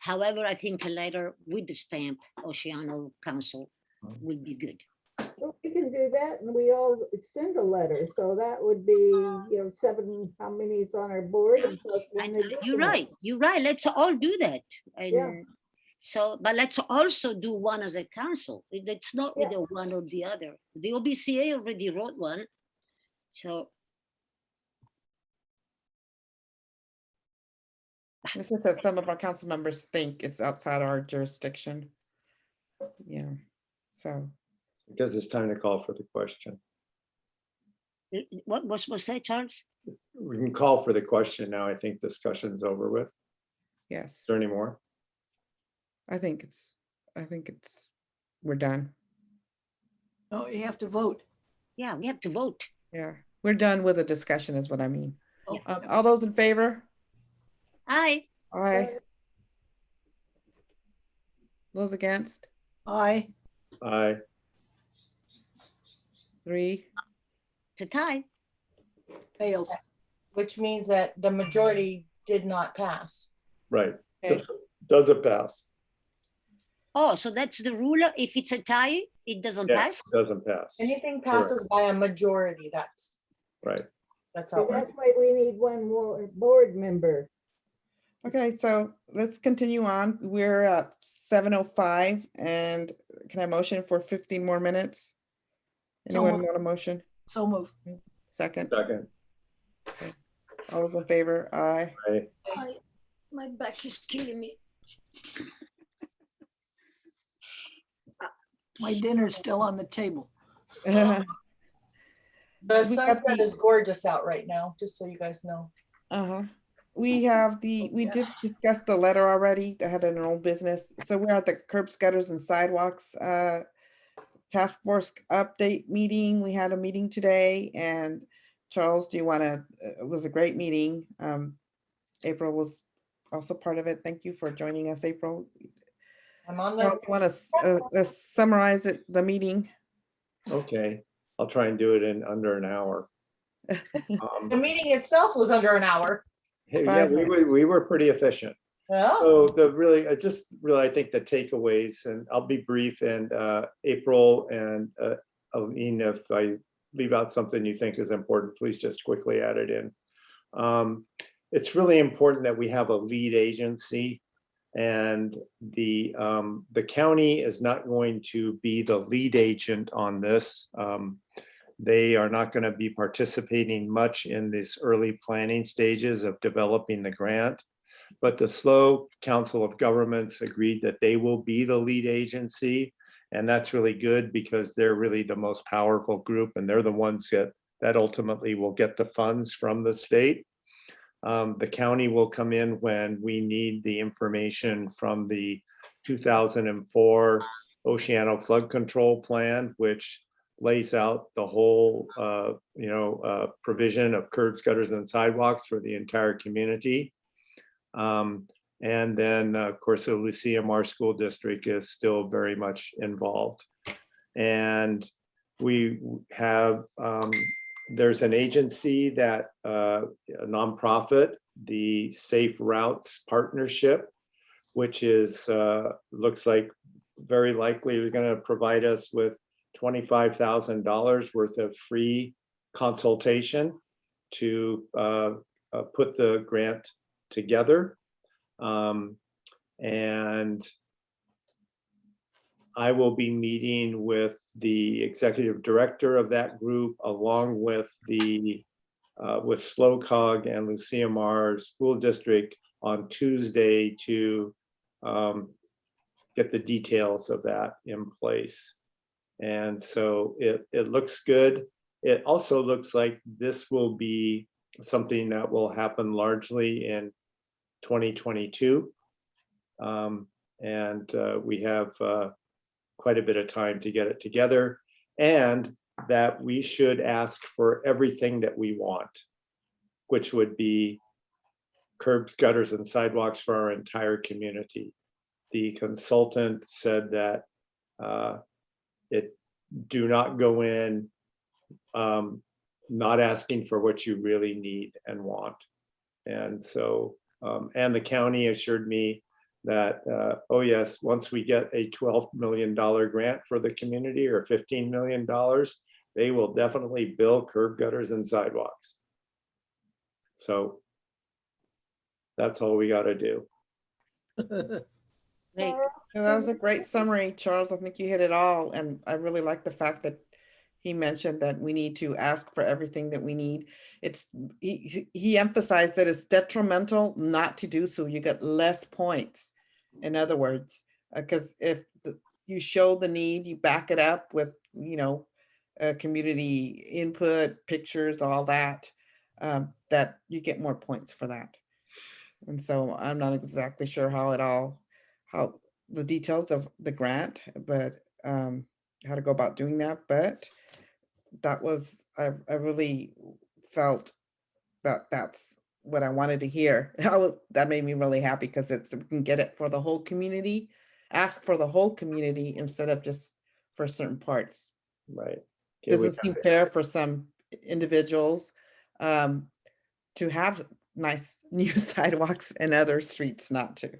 However, I think a letter with the stamp Oceano Council would be good. Well, we can do that and we all send a letter. So that would be, 7, how many is on our board and plus one additional. You're right. Let's all do that. And Yeah. so, but let's also do one as a council. It's not Yeah. either one or the other. The OBCA already wrote one. So It's just that some of our council members think it's outside our jurisdiction. Yeah, so. Because it's time to call for the question. what was that, Charles? We can call for the question now. I think discussion's over with. Is Yes, there any more? I think we're done. No, you have to vote. Yeah, we have to vote. Yeah, we're done with the discussion is what I mean. Oh, All those in favor? Aye. Aye. Those against? Aye. Aye. 3. It's a tie. Fails. Which means that the majority did not pass. Right. Okay. Does it pass? Oh, so that's the rule. If it's a tie, it doesn't Yeah, pass. it doesn't pass. Anything passes by a majority, that's Right. how. So that's why we need one more board member. Okay, so let's continue on. We're at 7:05 and can I motion for 15 more minutes? So Anyone moved. want a motion? So move. Second, Second. all those in favor? Aye. Aye. My back is killing me. My dinner's still on the table. The we have sunset the- is gorgeous out right now, just so you guys know. Uh-huh. We have we just discussed the letter already that had an old business. So we're at the curb gutters and sidewalks task force update meeting. We had a meeting today, and Charles, do you want to, it was a great meeting. April was also part of it. Thank you for joining us, April. I'm on Charles, the, you want to summarize the meeting? Okay, I'll try and do it in under an hour. the meeting itself was under an hour. Hey, yeah, 5 minutes. we were pretty efficient. Yeah. So the really, I think the takeaways, and I'll be brief, and April and Aline, if I leave out something you think is important, please just quickly add it in. It's really important that we have a lead agency, and the county is not going to be the lead agent on this. They are not going to be participating much in this early planning stages of developing the grant. But the SLO Council of Governments agreed that they will be the lead agency. And that's really good because they're really the most powerful group, and they're the ones that ultimately will get the funds from the state. The county will come in when we need the information from the 2004 Oceano Flood Control Plan, which lays out the whole provision of curbs, gutters, and sidewalks for the entire community. And then, of course, the Lucia-Mar School District is still very much involved. And we have, there's an agency that, a nonprofit, the Safe Routes Partnership, which is, looks like very likely we're going to provide us with $25,000 worth of free consultation to put the grant together. And I will be meeting with the executive director of that group, along with the with SLOCOG and Lucia-Mar School District on Tuesday to get the details of that in place. And so it looks good. It also looks like this will be something that will happen largely in 2022. And we have quite a bit of time to get it together, and that we should ask for everything that we want, which would be curbs, gutters, and sidewalks for our entire community. The consultant said that it do not go in not asking for what you really need and want. And so, and the county assured me that, oh yes, once we get a $12 million grant for the community, or $15 million, they will definitely build curb, gutters, and sidewalks. So that's all we got to do. Great. And that was a great summary, Charles. I think you hit it all. And I really like the fact that he mentioned that we need to ask for everything that we need. He emphasized that it's detrimental not to do so. You get less points. In other words, because if you show the need, you back it up with, community input, pictures, all that, that you get more points for that. And so I'm not exactly sure how the details of the grant, but how to go about doing that. But that was, I really felt that that's what I wanted to hear. That made me really happy, because we can get it for the whole community, ask for the whole community instead of just for certain parts. Right. Okay, Doesn't seem fair for some individuals to have nice new sidewalks and other streets not to.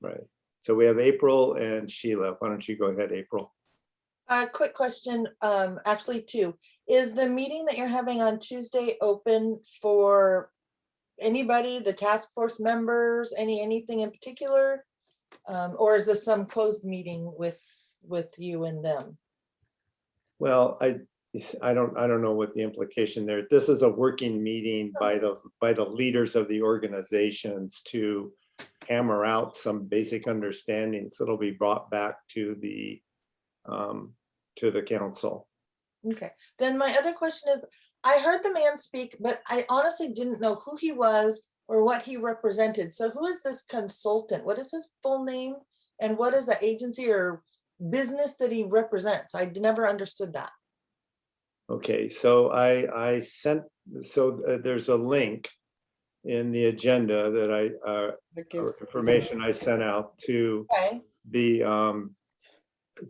right. So we have April and Sheila. Why don't you go ahead, April? Quick question, actually two. Is the meeting that you're having on Tuesday open for anybody, the task force members, anything in particular? Or is this some closed meeting with you and them? Well, I don't know what the implication there. This is a working meeting by the leaders of the organizations to hammer out some basic understandings that'll be brought back to the council. Okay, then my other question is, I heard the man speak, but I honestly didn't know who he was or what he represented. So who is this consultant? What is his full name? And what is the agency or business that he represents? I never understood that. Okay, so I sent, so there's a link in the agenda that That or gives- information I sent out to Okay, the,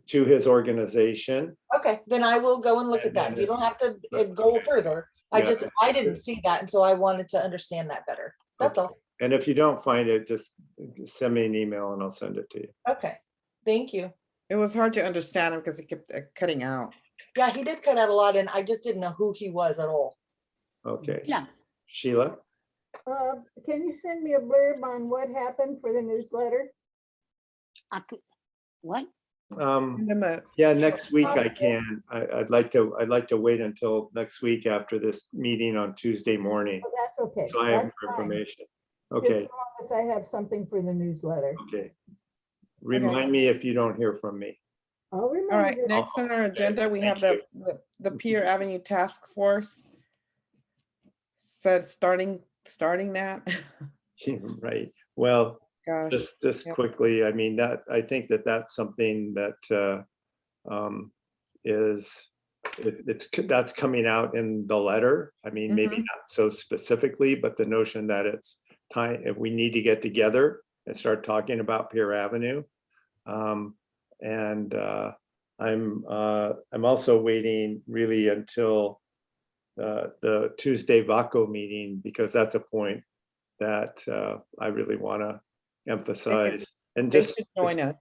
to his organization. okay, then I will go and look at And that. then You don't have to Okay. go further. Yeah. I didn't see that, and so I wanted to understand that better. That's all. And if you don't find it, just send me an email and I'll send it to you. Okay, thank you. It was hard to understand him because he kept cutting out. Yeah, he did cut out a lot, and I just didn't know who he was at all. Okay, Yeah, Sheila? Can you send me a blurb on what happened for the newsletter? I could, what? Send him a Yeah, short next week I synopsis. can. I'd like to wait until next week after this meeting on Tuesday morning. Oh, that's okay. So I have That's more fine. information. Just Okay, as long as I have something for the newsletter. okay. Remind me if you don't hear from me. I'll All remind right, you. next on our Okay, agenda, we have thank the Pier Avenue Task Force. Said starting that. Right. Well, Gosh, just Yep. quickly, I mean, I think that's something that that's coming out in the letter. I mean, maybe Mhm. not so specifically, but the notion that it's time, if we need to get together and start talking about Pier Avenue. And I'm also waiting really until the Tuesday VACO meeting, because that's a point that I really want to emphasize. And they just should join us.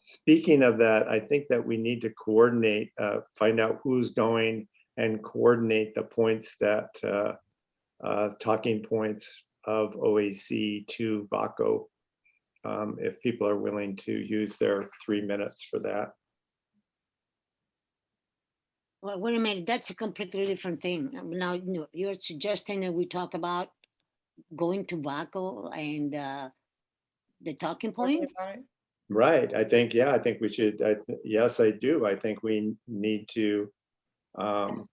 speaking of that, I think that we need to coordinate, find out who's going and coordinate the points that talking points of OAC to VACO. If people are willing to use their 3 minutes for that. Well, wait a minute, that's a completely different thing. Now, you're suggesting that we talk about going to VACO and the talking Talking point? about it. Right, I think, yeah, I think we should, yes, I do. I think we need to, I'm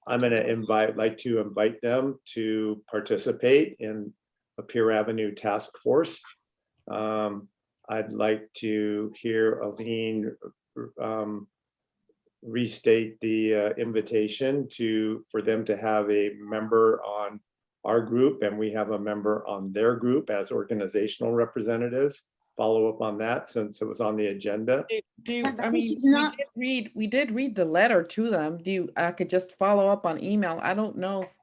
gonna like to invite them to participate in a Pier Avenue task force. I'd like to hear Aline restate the invitation for them to have a member on our group, and we have a member on their group as organizational representatives. Follow up on that since it was on the agenda. Yeah, but I this mean, is not- we did read the letter to them. I could just follow up on email. I don't know if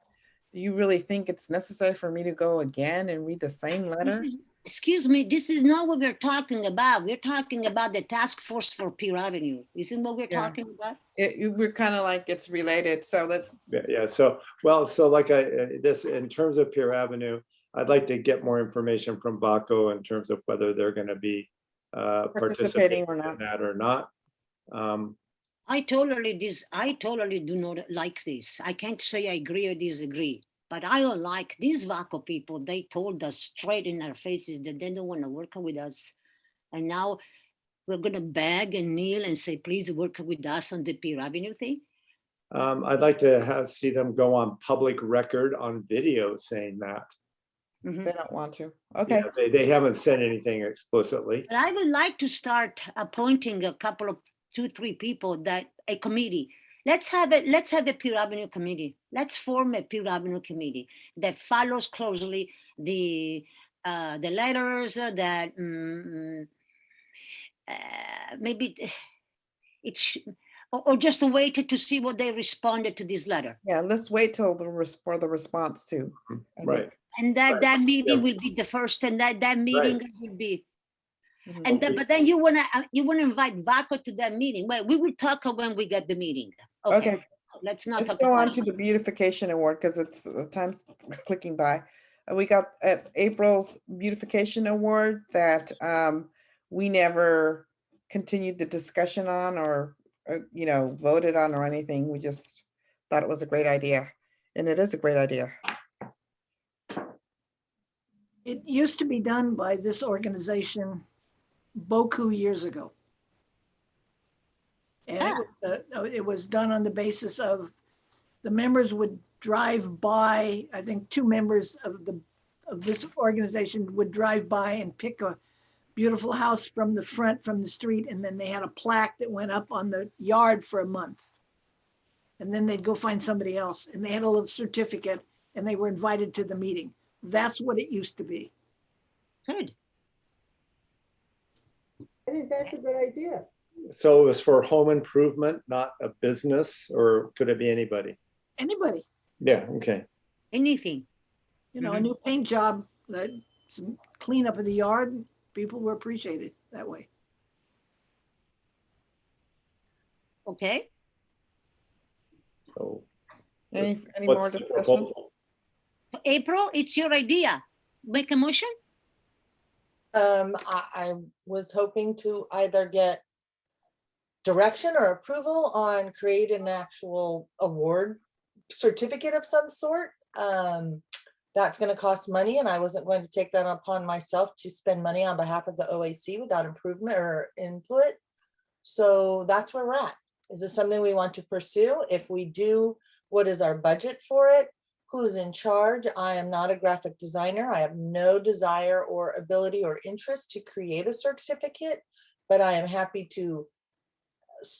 do you really think it's necessary for me to go again and read the same letter? Excuse me, this is not what we're talking about. We're talking about the task force for Pier Avenue. Isn't what we're Yeah. talking about? We're kind of like it's related, so that Yeah, so, well, so like this, in terms of Pier Avenue, I'd like to get more information from VACO in terms of whether they're gonna be participating or in not. that or not. I totally do not like this. I can't say I agree or disagree, but I don't like these VACO people. They told us straight in our faces that they don't want to work with us. And now we're gonna beg and kneel and say, please work with us on the Pier Avenue thing. I'd like to see them go on public record on video saying that. Mhm. they don't want to. Okay, Yeah, they haven't said anything explicitly. But I would like to start appointing a couple of 2-3 people that a committee. Let's have a Pier Avenue committee. Let's form a Pier Avenue committee that follows closely the letters that maybe it's or just a way to see what they responded to this letter. yeah, let's wait till for the response too. I Right. think. And that meeting Yeah. will be the first, and that meeting will be. Mhm. And but then you wanna invite VACO to that meeting. Well, we will talk when we get the meeting. Okay. Let's not Let's talk go on about to it. the beautification award because it's time's clicking by. We got April's beautification award that we never continued the discussion on or voted on or anything. We just thought it was a great idea, and it is a great idea. It used to be done by this organization beaucoup years ago. And it was done on the basis of the members would drive by, I think 2 members of this organization would drive by and pick a beautiful house from the front, from the street, and then they had a plaque that went up on the yard for a month. And then they'd go find somebody else, and they had a little certificate, and they were invited to the meeting. That's what it used to be. Good. I think that's a good idea. So it was for home improvement, not a business, or could it be anybody? Anybody, Yeah, okay. Anything. you know, a new paint job, some cleanup of the yard, people were appreciated that way. Okay. So Any what's more the discussion? proposal? April, it's your idea. Make a motion. I was hoping to either get direction or approval on creating an actual award certificate of some sort. That's gonna cost money, and I wasn't going to take that upon myself to spend money on behalf of the OAC without improvement or input. So that's where we're at. Is this something we want to pursue? If we do, what is our budget for it? Who's in charge? I am not a graphic designer. I have no desire or ability or interest to create a certificate, but I am happy to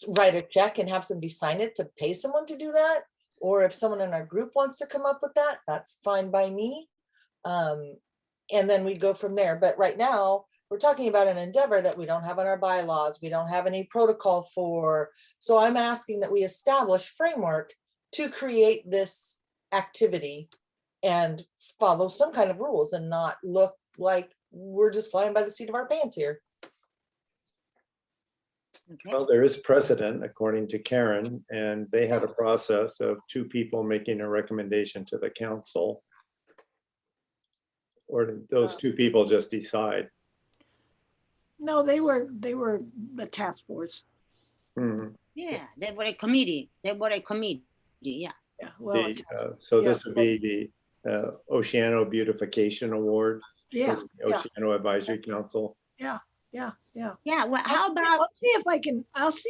write a check and have somebody sign it to pay someone to do that. Or if someone in our group wants to come up with that, that's fine by me. And then we go from there. But right now, we're talking about an endeavor that we don't have in our bylaws. We don't have any protocol for. So I'm asking that we establish framework to create this activity and follow some kind of rules and not look like we're just flying by the seat of our pants here. Okay. Well, there is precedent, according to Karen, and they had a process of 2 people making a recommendation to the council. Or did those 2 people just decide? No, they were the task force. Hmm. Yeah, they were a committee. They were a committee. Yeah. Yeah, well, So yeah. this would be the Oceano Beautification Award. yeah, for the Oceano Advisory Council. yeah. Yeah. Well, how about I'll see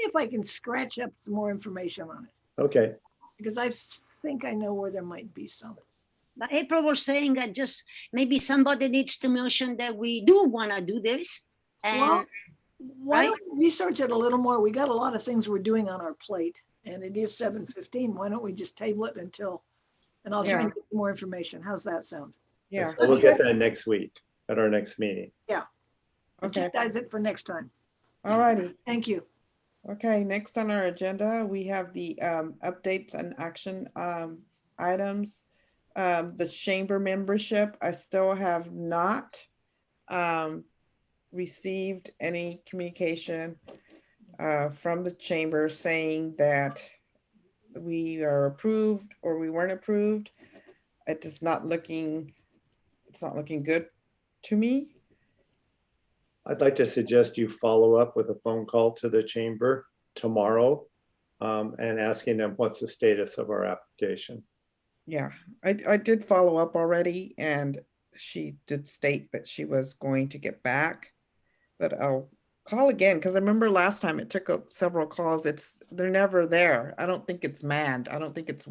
if I can scratch up some more information on it, Okay, because I think I know where there might be some. but April was saying that just maybe somebody needs to mention that we do want to do this. And Well, why don't we research it a little more? We got a lot of things we're doing on our plate, and it is 7:15. Why don't we just table it until, and I'll try and get more information. How's that sound? Yeah, so we'll get that next week at our next meeting. okay, That's it for next time. all righty. Thank you. Okay, next on our agenda, we have the updates and action items. The chamber membership, I still have not received any communication from the chamber saying that we are approved or we weren't approved. It's not looking good to me. I'd like to suggest you follow up with a phone call to the chamber tomorrow and asking them what's the status of our application. Yeah, I did follow up already, and she did state that she was going to get back, but I'll call again because I remember last time it took several calls. They're never there. I don't think it's manned. I don't think it's,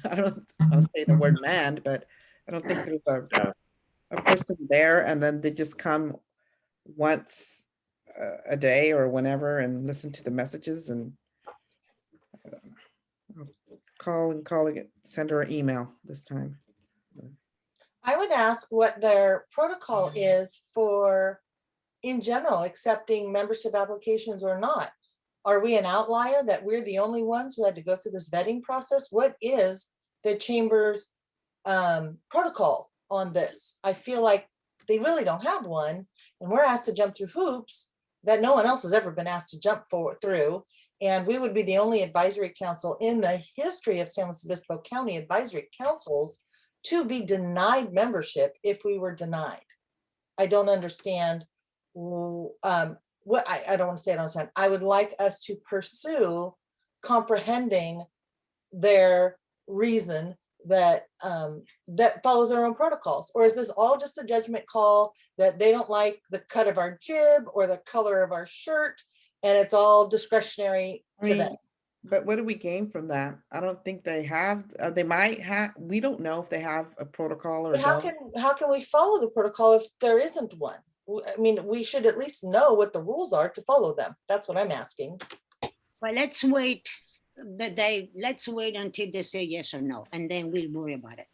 I don't want to say the word manned, but I don't think there's a person there, and then they just come once a day or whenever and listen to the messages, and call again, send her an email this time. I would ask what their protocol is for, in general, accepting membership applications or not. Are we an outlier that we're the only ones who had to go through this vetting process? What is the chamber's protocol on this? I feel like they really don't have one, and we're asked to jump through hoops that no one else has ever been asked to jump through. And we would be the only advisory council in the history of San Luis Obispo County advisory councils to be denied membership if we were denied. I don't understand what I don't want to say I don't understand. I would like us to pursue comprehending their reason that that follows their own protocols. Or is this all just a judgment call that they don't like the cut of our jib or the color of our shirt, and it's all discretionary to them? But what do we gain from that? I don't think they have, they might have, we don't know if they have a protocol or But how don't. can we follow the protocol if there isn't one? I mean, we should at least know what the rules are to follow them. That's what I'm asking. Well, let's wait let's wait until they say yes or no, and then we'll worry about it.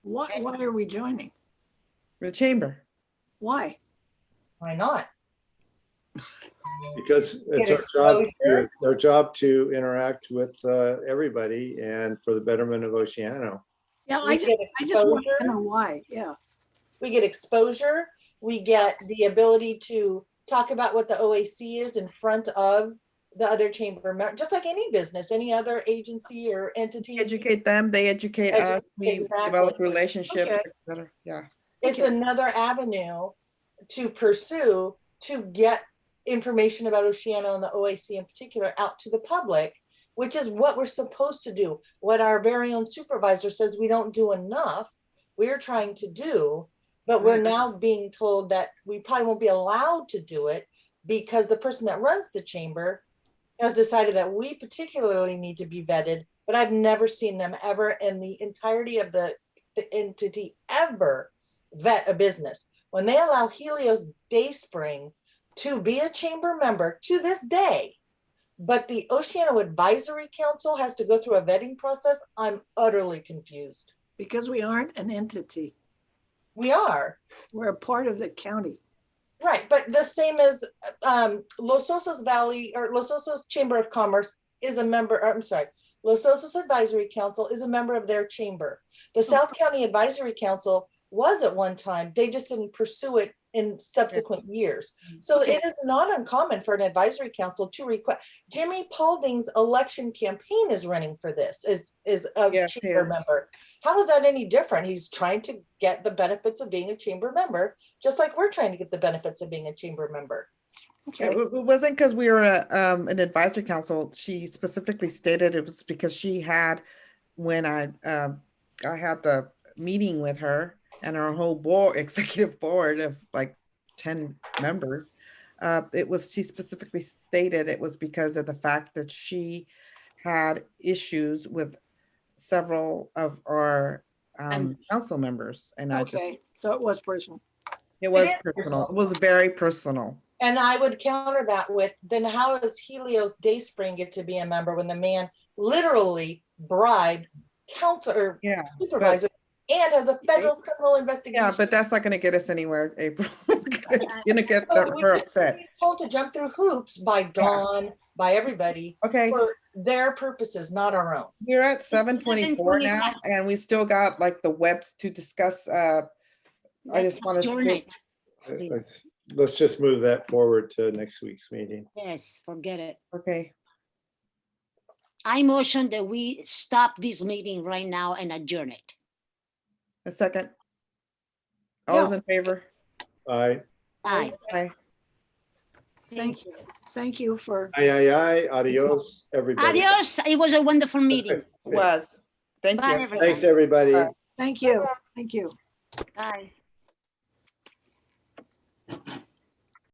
Why are we joining? The chamber. Why? Why not? Because it's Get our job to interact with everybody and for the betterment of Oceano. Yeah, We I get just want to exposure. know why, yeah. We get exposure. We get the ability to talk about what the OAC is in front of the other chamber, just like any business, any other agency or entity. Educate them, they educate us, we develop Exactly. relationships, Okay. et cetera. Yeah. It's Okay. another avenue to pursue to get information about Oceano and the OAC in particular out to the public, which is what we're supposed to do. What our very own supervisor says we don't do enough, we're trying to do, but we're now being told that we probably won't be allowed to do it because the person that runs the chamber has decided that we particularly need to be vetted, but I've never seen them ever in the entirety of the entity ever vet a business. When they allow Helios Dayspring to be a chamber member to this day, but the Oceano Advisory Council has to go through a vetting process, I'm utterly confused. Because we aren't an entity. We are. We're a part of the county. Right, but the same as Los Osos Valley or Los Osos Chamber of Commerce is a member, I'm sorry, Los Osos Advisory Council is a member of their chamber. The South County Advisory Council was at one time, they just didn't pursue it in subsequent years. So Okay. it is not uncommon for an advisory council to request. Jimmy Paulding's election campaign is running for this, is a Yes, he chamber is. member. How is that any different? He's trying to get the benefits of being a chamber member, just like we're trying to get the benefits of being a chamber member. It Okay. wasn't because we were an advisory council. She specifically stated it was because she had, when I had the meeting with her and her whole board, executive board of like 10 members, she specifically stated it was because of the fact that she had issues with several of our council members. And Okay, so it was personal. it was is personal. It personal. was very personal. And I would counter that with, then how does Helios Dayspring get to be a member when the man literally bribed council or Yeah, supervisor and has a federal criminal investigation? Yeah, but that's not going to get us anywhere, April. It's going to get So we her just upset. need told to jump through hoops by Dawn, by everybody Okay, for their purposes, not our own. we're at 7:24 now, and we still got like the webs to discuss. I just want to. Adjourn it. Please. Let's just move that forward to next week's meeting. Yes, forget it. Okay, I motion that we stop this meeting right now and adjourn it. a second. All those in favor? Aye, Aye. Aye. Thank you. Thank you for, aye, adios, everybody. Adios. It was a wonderful meeting. Was. Thank Bye, you. everyone. Thanks, everybody. Bye. thank you. Thank you. Bye.